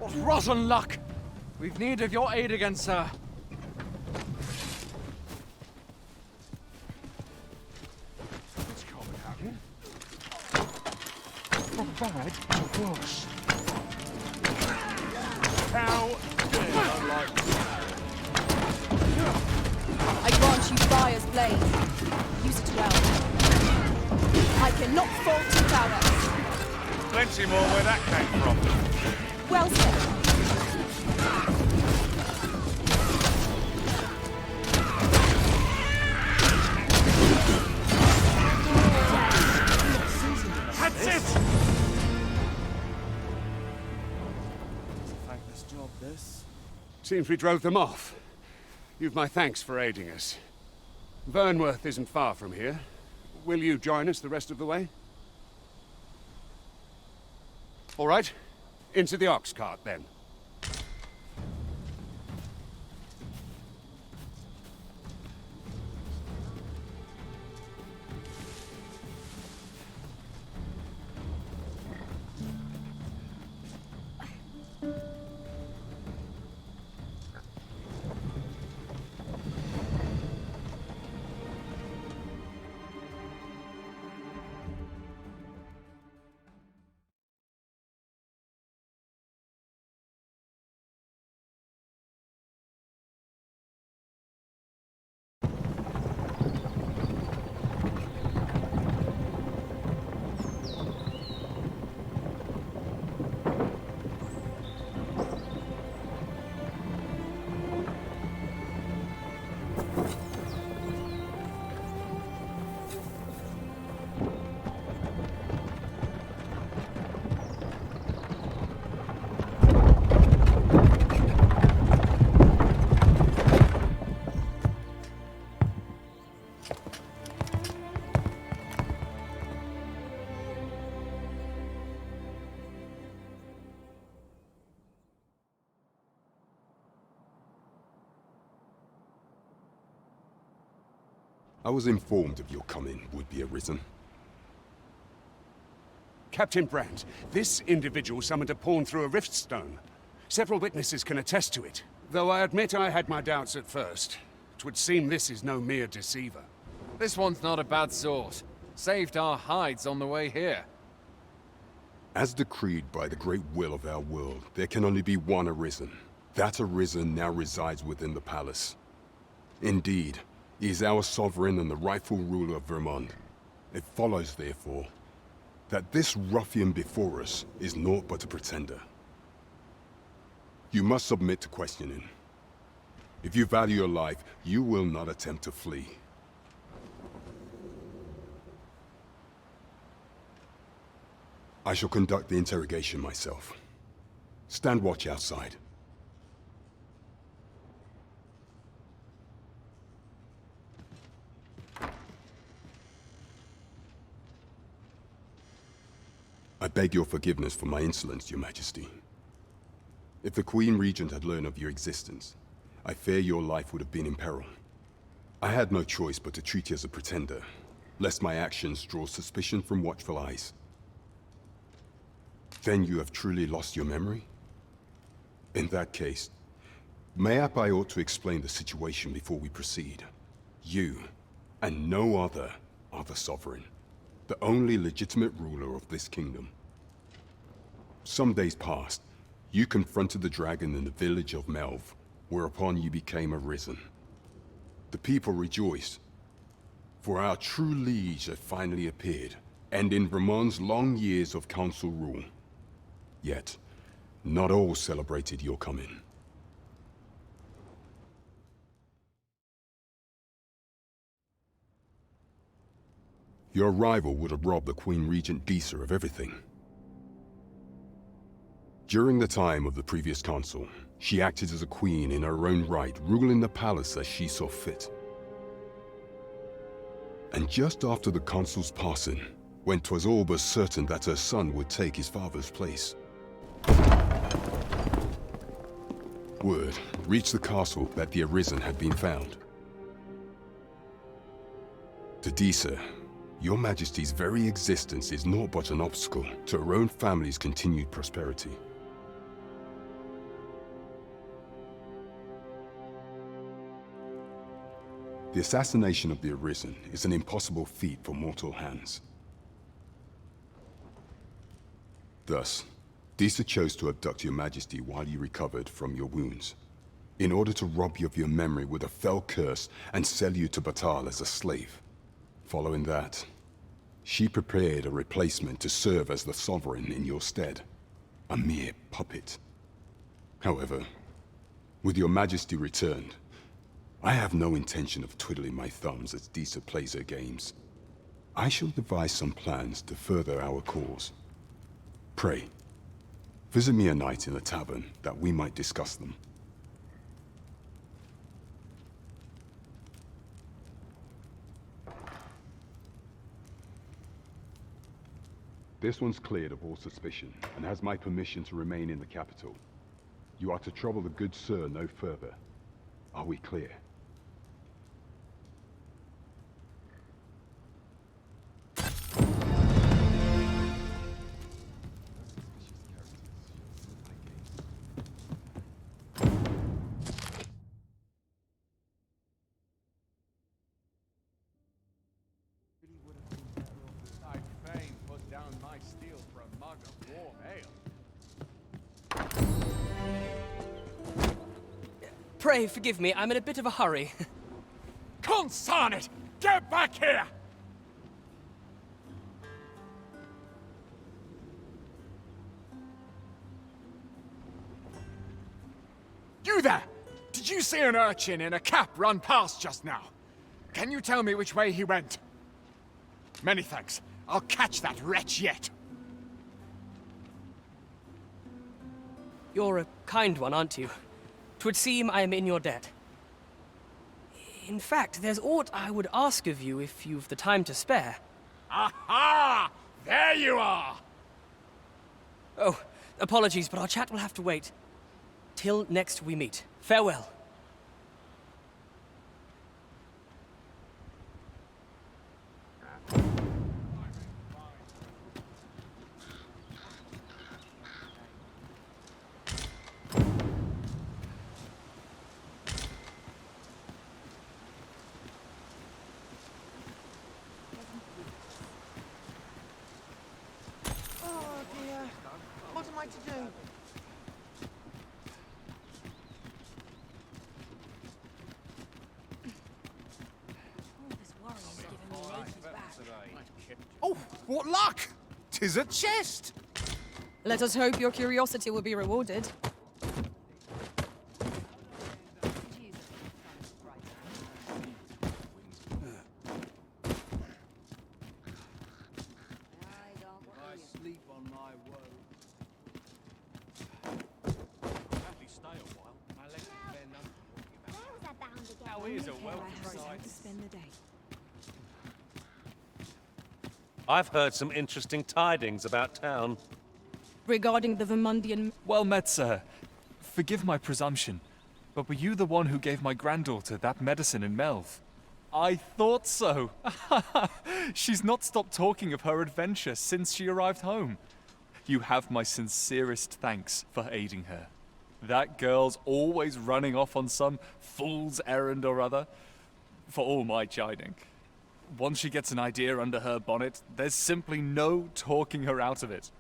What rotten luck! We've need of your aid again, sir. What's coming out here? From bad to worse. How dare I like I grant you fire's blade. Use it well. I cannot fault your prowess. plenty more where that came from. Well said. That's it! It's a thankless job, this. Seems we drove them off. You've my thanks for aiding us. Vernworth isn't far from here. Will you join us the rest of the way? All right. Into the ox cart, then. I was informed of your coming, would-be Arisen. Captain Brandt, this individual summoned a pawn through a rift stone. Several witnesses can attest to it, though I admit I had my doubts at first. 'Twould seem this is no mere deceiver. This one's not a bad sort. Saved our hides on the way here. As decreed by the great will of our world, there can only be one Arisen. That Arisen now resides within the palace. Indeed, he is our sovereign and the rightful ruler of Vermont. It follows, therefore, that this ruffian before us is naught but a pretender. You must submit to questioning. If you value your life, you will not attempt to flee. I shall conduct the interrogation myself. Stand watch outside. I beg your forgiveness for my insolence, Your Majesty. If the Queen Regent had learned of your existence, I fear your life would have been in peril. I had no choice but to treat you as a pretender, lest my actions draw suspicion from watchful eyes. Then you have truly lost your memory? In that case, mayhap I ought to explain the situation before we proceed. You, and no other, are the sovereign. The only legitimate ruler of this kingdom. Some days past, you confronted the dragon in the village of Melv, whereupon you became Arisen. The people rejoiced, for our true liege had finally appeared, ending Vermont's long years of council rule. Yet, not all celebrated your coming. Your arrival would have robbed the Queen Regent Disa of everything. During the time of the previous consul, she acted as a queen in her own right, ruling the palace as she saw fit. And just after the consul's passing, when 'twas all but certain that her son would take his father's place, word reached the castle that the Arisen had been found. To Disa, Your Majesty's very existence is naught but an obstacle to her own family's continued prosperity. The assassination of the Arisen is an impossible feat for mortal hands. Thus, Disa chose to abduct your majesty while you recovered from your wounds, in order to rob you of your memory with a fell curse and sell you to Batal as a slave. Following that, she prepared a replacement to serve as the sovereign in your stead, a mere puppet. However, with your majesty returned, I have no intention of twiddling my thumbs as Disa plays her games. I shall devise some plans to further our cause. Pray, visit me a night in the tavern that we might discuss them. This one's cleared of all suspicion and has my permission to remain in the capital. You are to trouble the good sir no further. Are we clear? I'd fain put down my steel for a mug of warm ale. Pray forgive me, I'm in a bit of a hurry. Consign it! Get back here! You there! Did you see an urchin in a cap run past just now? Can you tell me which way he went? Many thanks. I'll catch that wretch yet. You're a kind one, aren't you? 'Twould seem I am in your debt. In fact, there's aught I would ask of you if you've the time to spare. Aha! There you are! Oh, apologies, but our chat will have to wait. Till next we meet. Farewell. Oh dear. What am I to do? Oh, what luck! 'Tis a chest! Let us hope your curiosity will be rewarded. I sleep on my woe. Happily stay a while. My legs are bare none for walking about. How is a welcome sight. I've heard some interesting tidings about town. Regarding the Vermundian... Well met, sir. Forgive my presumption, but were you the one who gave my granddaughter that medicine in Melv? I thought so. She's not stopped talking of her adventure since she arrived home. You have my sincerest thanks for aiding her. That girl's always running off on some fool's errand or other, for all my chiding. Once she gets an idea under her bonnet, there's simply no talking her out of it.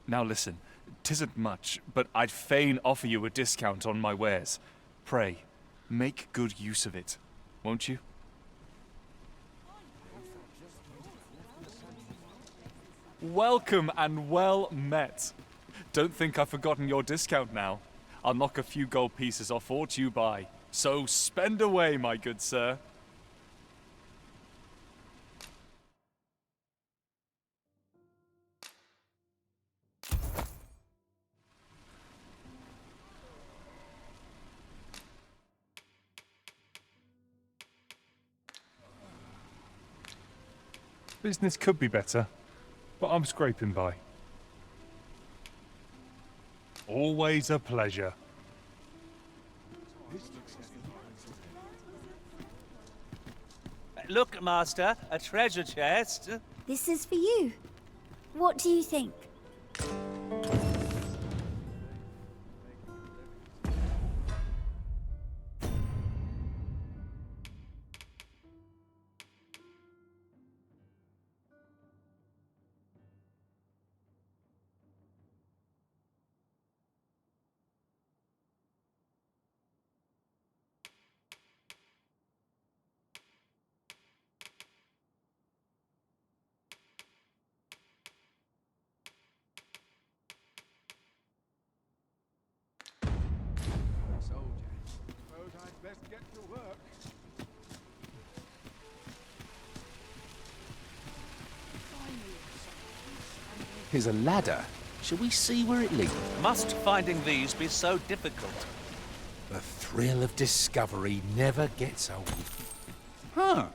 Now listen, 'tisn't much, but I'd fain offer you a discount on my wares. Pray, make good use of it, won't you? Welcome and well met. Don't think I've forgotten your discount now. I'll knock a few gold pieces off aught you buy. So spend away, my good sir. Business could be better, but I'm scraping by. Always a pleasure. Look, Master, a treasure chest. This is for you. What do you think? Let's get to work. Here's a ladder. Shall we see where it leads? Must finding these be so difficult? The thrill of discovery never gets old. Huh.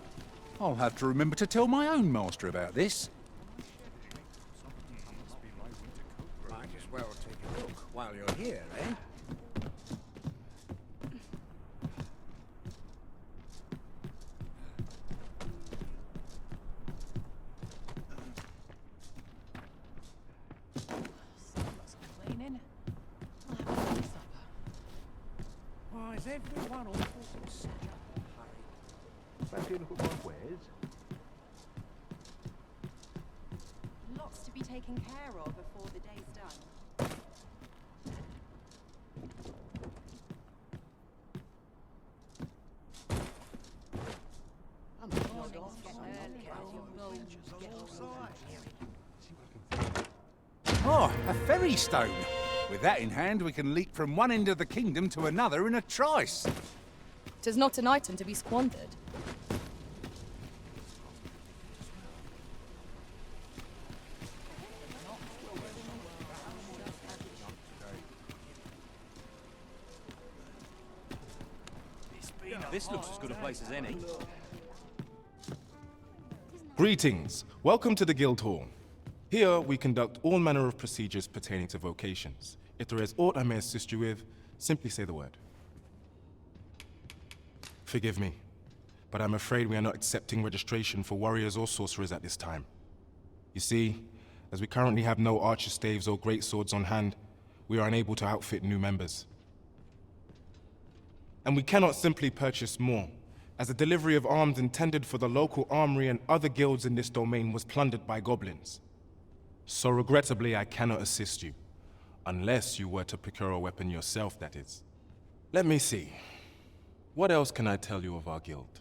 I'll have to remember to tell my own master about this. Might as well take a look while you're here, eh? Why is everyone all in such a hurry? Fancy a look at my wares? Lots to be taken care of before the day's done. Oh, a ferry stone. With that in hand, we can leap from one end of the kingdom to another in a trice. 'Tis not an item to be squandered. This looks as good a place as any. Greetings. Welcome to the Guild Hall. Here, we conduct all manner of procedures pertaining to vocations. If there is aught I may assist you with, simply say the word. Forgive me, but I'm afraid we are not accepting registration for warriors or sorcerers at this time. You see, as we currently have no archer staves or great swords on hand, we are unable to outfit new members. And we cannot simply purchase more, as the delivery of arms intended for the local armory and other guilds in this domain was plundered by goblins. So regrettably, I cannot assist you. Unless you were to procure a weapon yourself, that is. Let me see. What else can I tell you of our guild?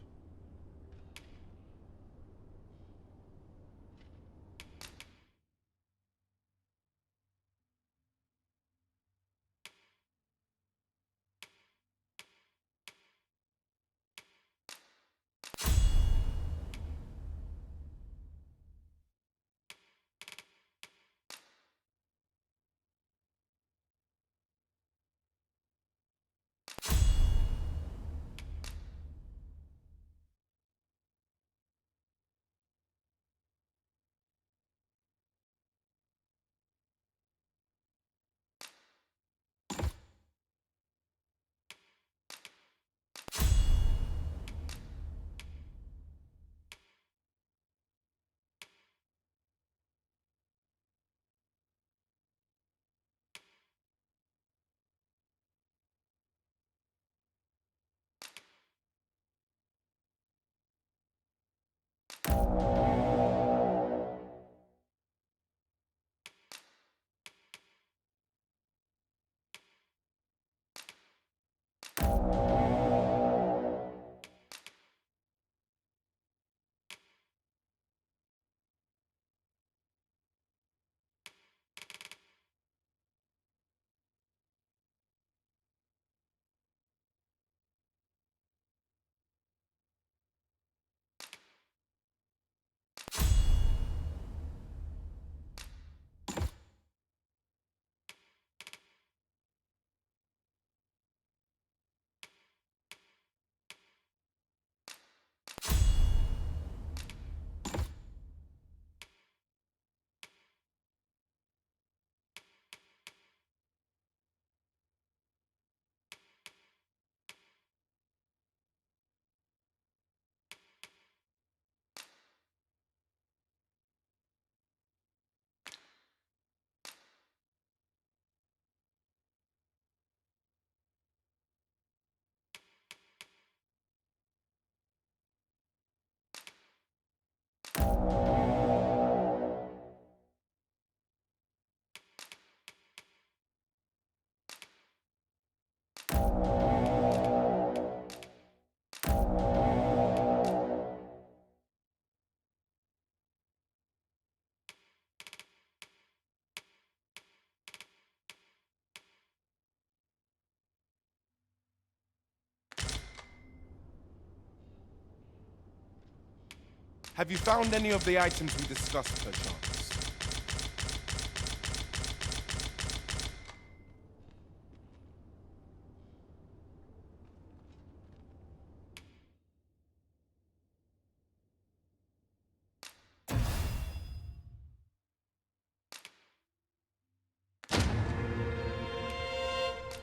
Have you found any of the items we discussed, perchance?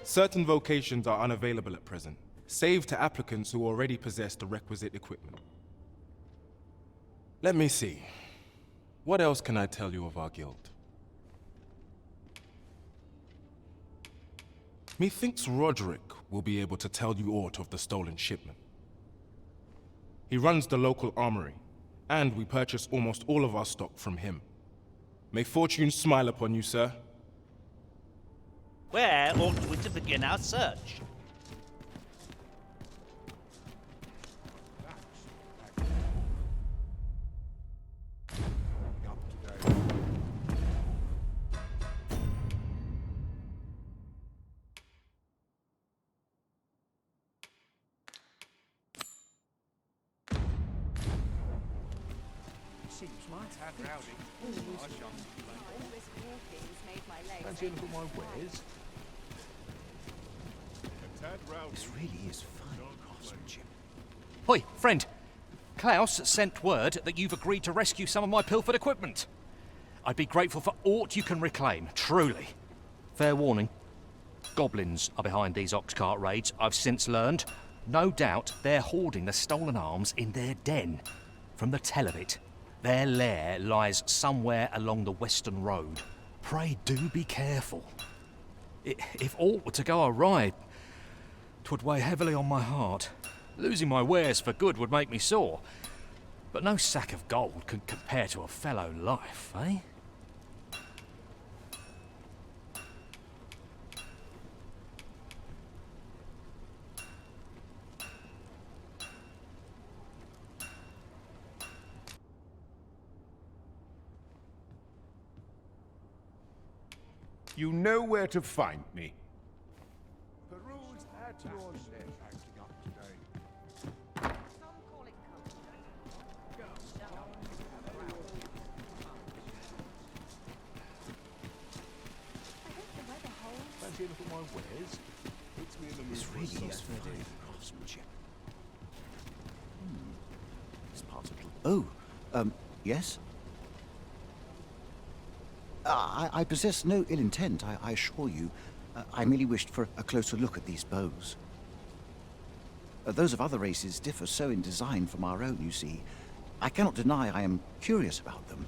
Certain vocations are unavailable at present, save to applicants who already possess the requisite equipment. Let me see. What else can I tell you of our guild? Methinks Roderick will be able to tell you aught of the stolen shipment. He runs the local armory, and we purchase almost all of our stock from him. May fortune smile upon you, sir. Where ought we to begin our search? Seems my tad rowdy. All this walking's made my legs. Fancy a look at my wares? This really is fine craftsmanship. Hoi, friend. Klaus sent word that you've agreed to rescue some of my pilfered equipment. I'd be grateful for aught you can reclaim, truly. Fair warning. Goblins are behind these ox cart raids, I've since learned. No doubt they're hoarding the stolen arms in their den. From the tell of it, their lair lies somewhere along the western road. Pray do be careful. If aught were to go awry, 'twould weigh heavily on my heart. Losing my wares for good would make me sore. But no sack of gold can compare to a fellow life, eh? You know where to find me. Peruse at your leisure. Acting up today. Fancy a look at my wares? Puts me in the mood This for really is some fine food. craftsmanship. This part of yes? I possess no ill intent, I assure you. I merely wished for a closer look at these bows. Those of other races differ so in design from our own, you see. I cannot deny I am curious about them.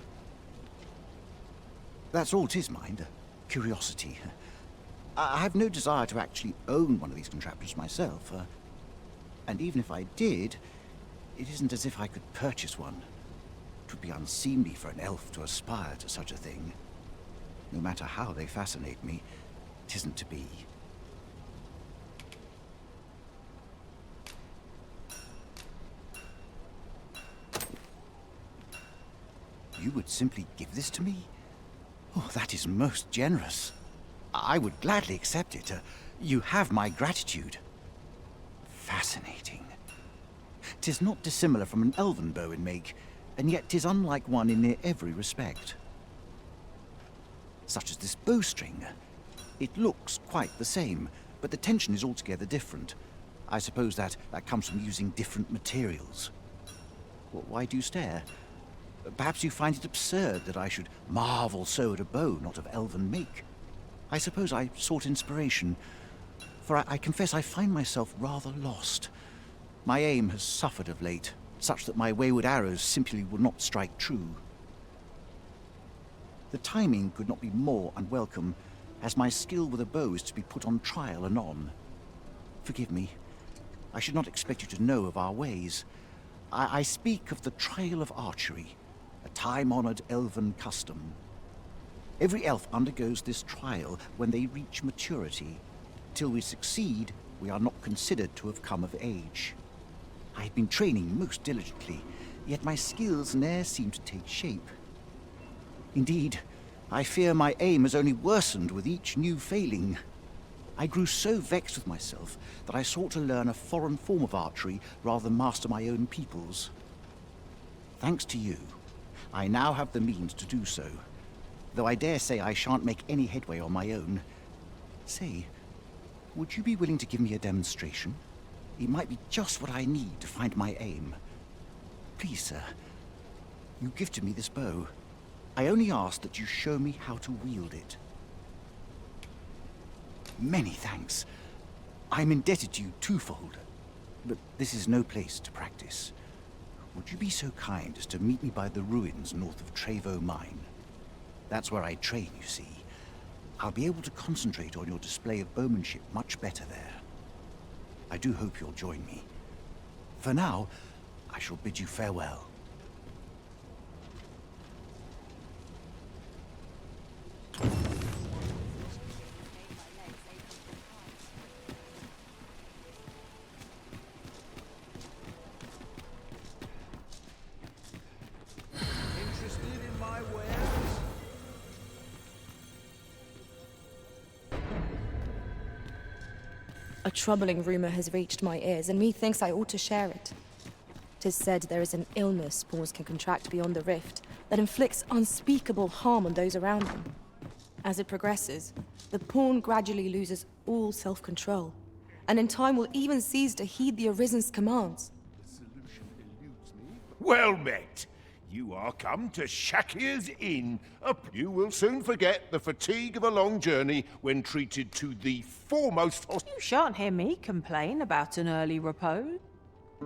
That's all 'tis, mind. Curiosity. I have no desire to actually own one of these contraptions myself. And even if I did, it isn't as if I could purchase one. It would be unseemly for an elf to aspire to such a thing. No matter how they fascinate me, it isn't to be. You would simply give this to me? Oh, that is most generous. I would gladly accept it. You have my gratitude. Fascinating. 'Tis not dissimilar from an elven bow in make, and yet 'tis unlike one in near every respect. Such as this bowstring. It looks quite the same, but the tension is altogether different. I suppose that comes from using different materials. Well, why do you stare? Perhaps you find it absurd that I should marvel so at a bow not of elven make. I suppose I sought inspiration, for I confess I find myself rather lost. My aim has suffered of late, such that my wayward arrows simply will not strike true. The timing could not be more unwelcome, as my skill with a bow is to be put on trial anon. Forgive me. I should not expect you to know of our ways. I speak of the trial of archery, a time-honored elven custom. Every elf undergoes this trial when they reach maturity. Till we succeed, we are not considered to have come of age. I have been training most diligently, yet my skills ne'er seem to take shape. Indeed, I fear my aim has only worsened with each new failing. I grew so vexed with myself that I sought to learn a foreign form of archery rather than master my own people's. Thanks to you, I now have the means to do so. Though I dare say I shan't make any headway on my own. Say, would you be willing to give me a demonstration? It might be just what I need to find my aim. Please, sir, you gifted me this bow. I only ask that you show me how to wield it. Many thanks. I'm indebted to you twofold. But this is no place to practice. Would you be so kind as to meet me by the ruins north of Trevo Mine? That's where I train, you see. I'll be able to concentrate on your display of bowmanship much better there. I do hope you'll join me. For now, I shall bid you farewell. A troubling rumor has reached my ears, and methinks I ought to share it. 'Tis said there is an illness pawns can contract beyond the rift that inflicts unspeakable harm on those around them. As it progresses, the pawn gradually loses all self-control, and in time will even cease to heed the Arisen's commands. Well met. You are come to Shakir's Inn. You will soon forget the fatigue of a long journey when treated to the foremost You shan't hear me complain about an early repose.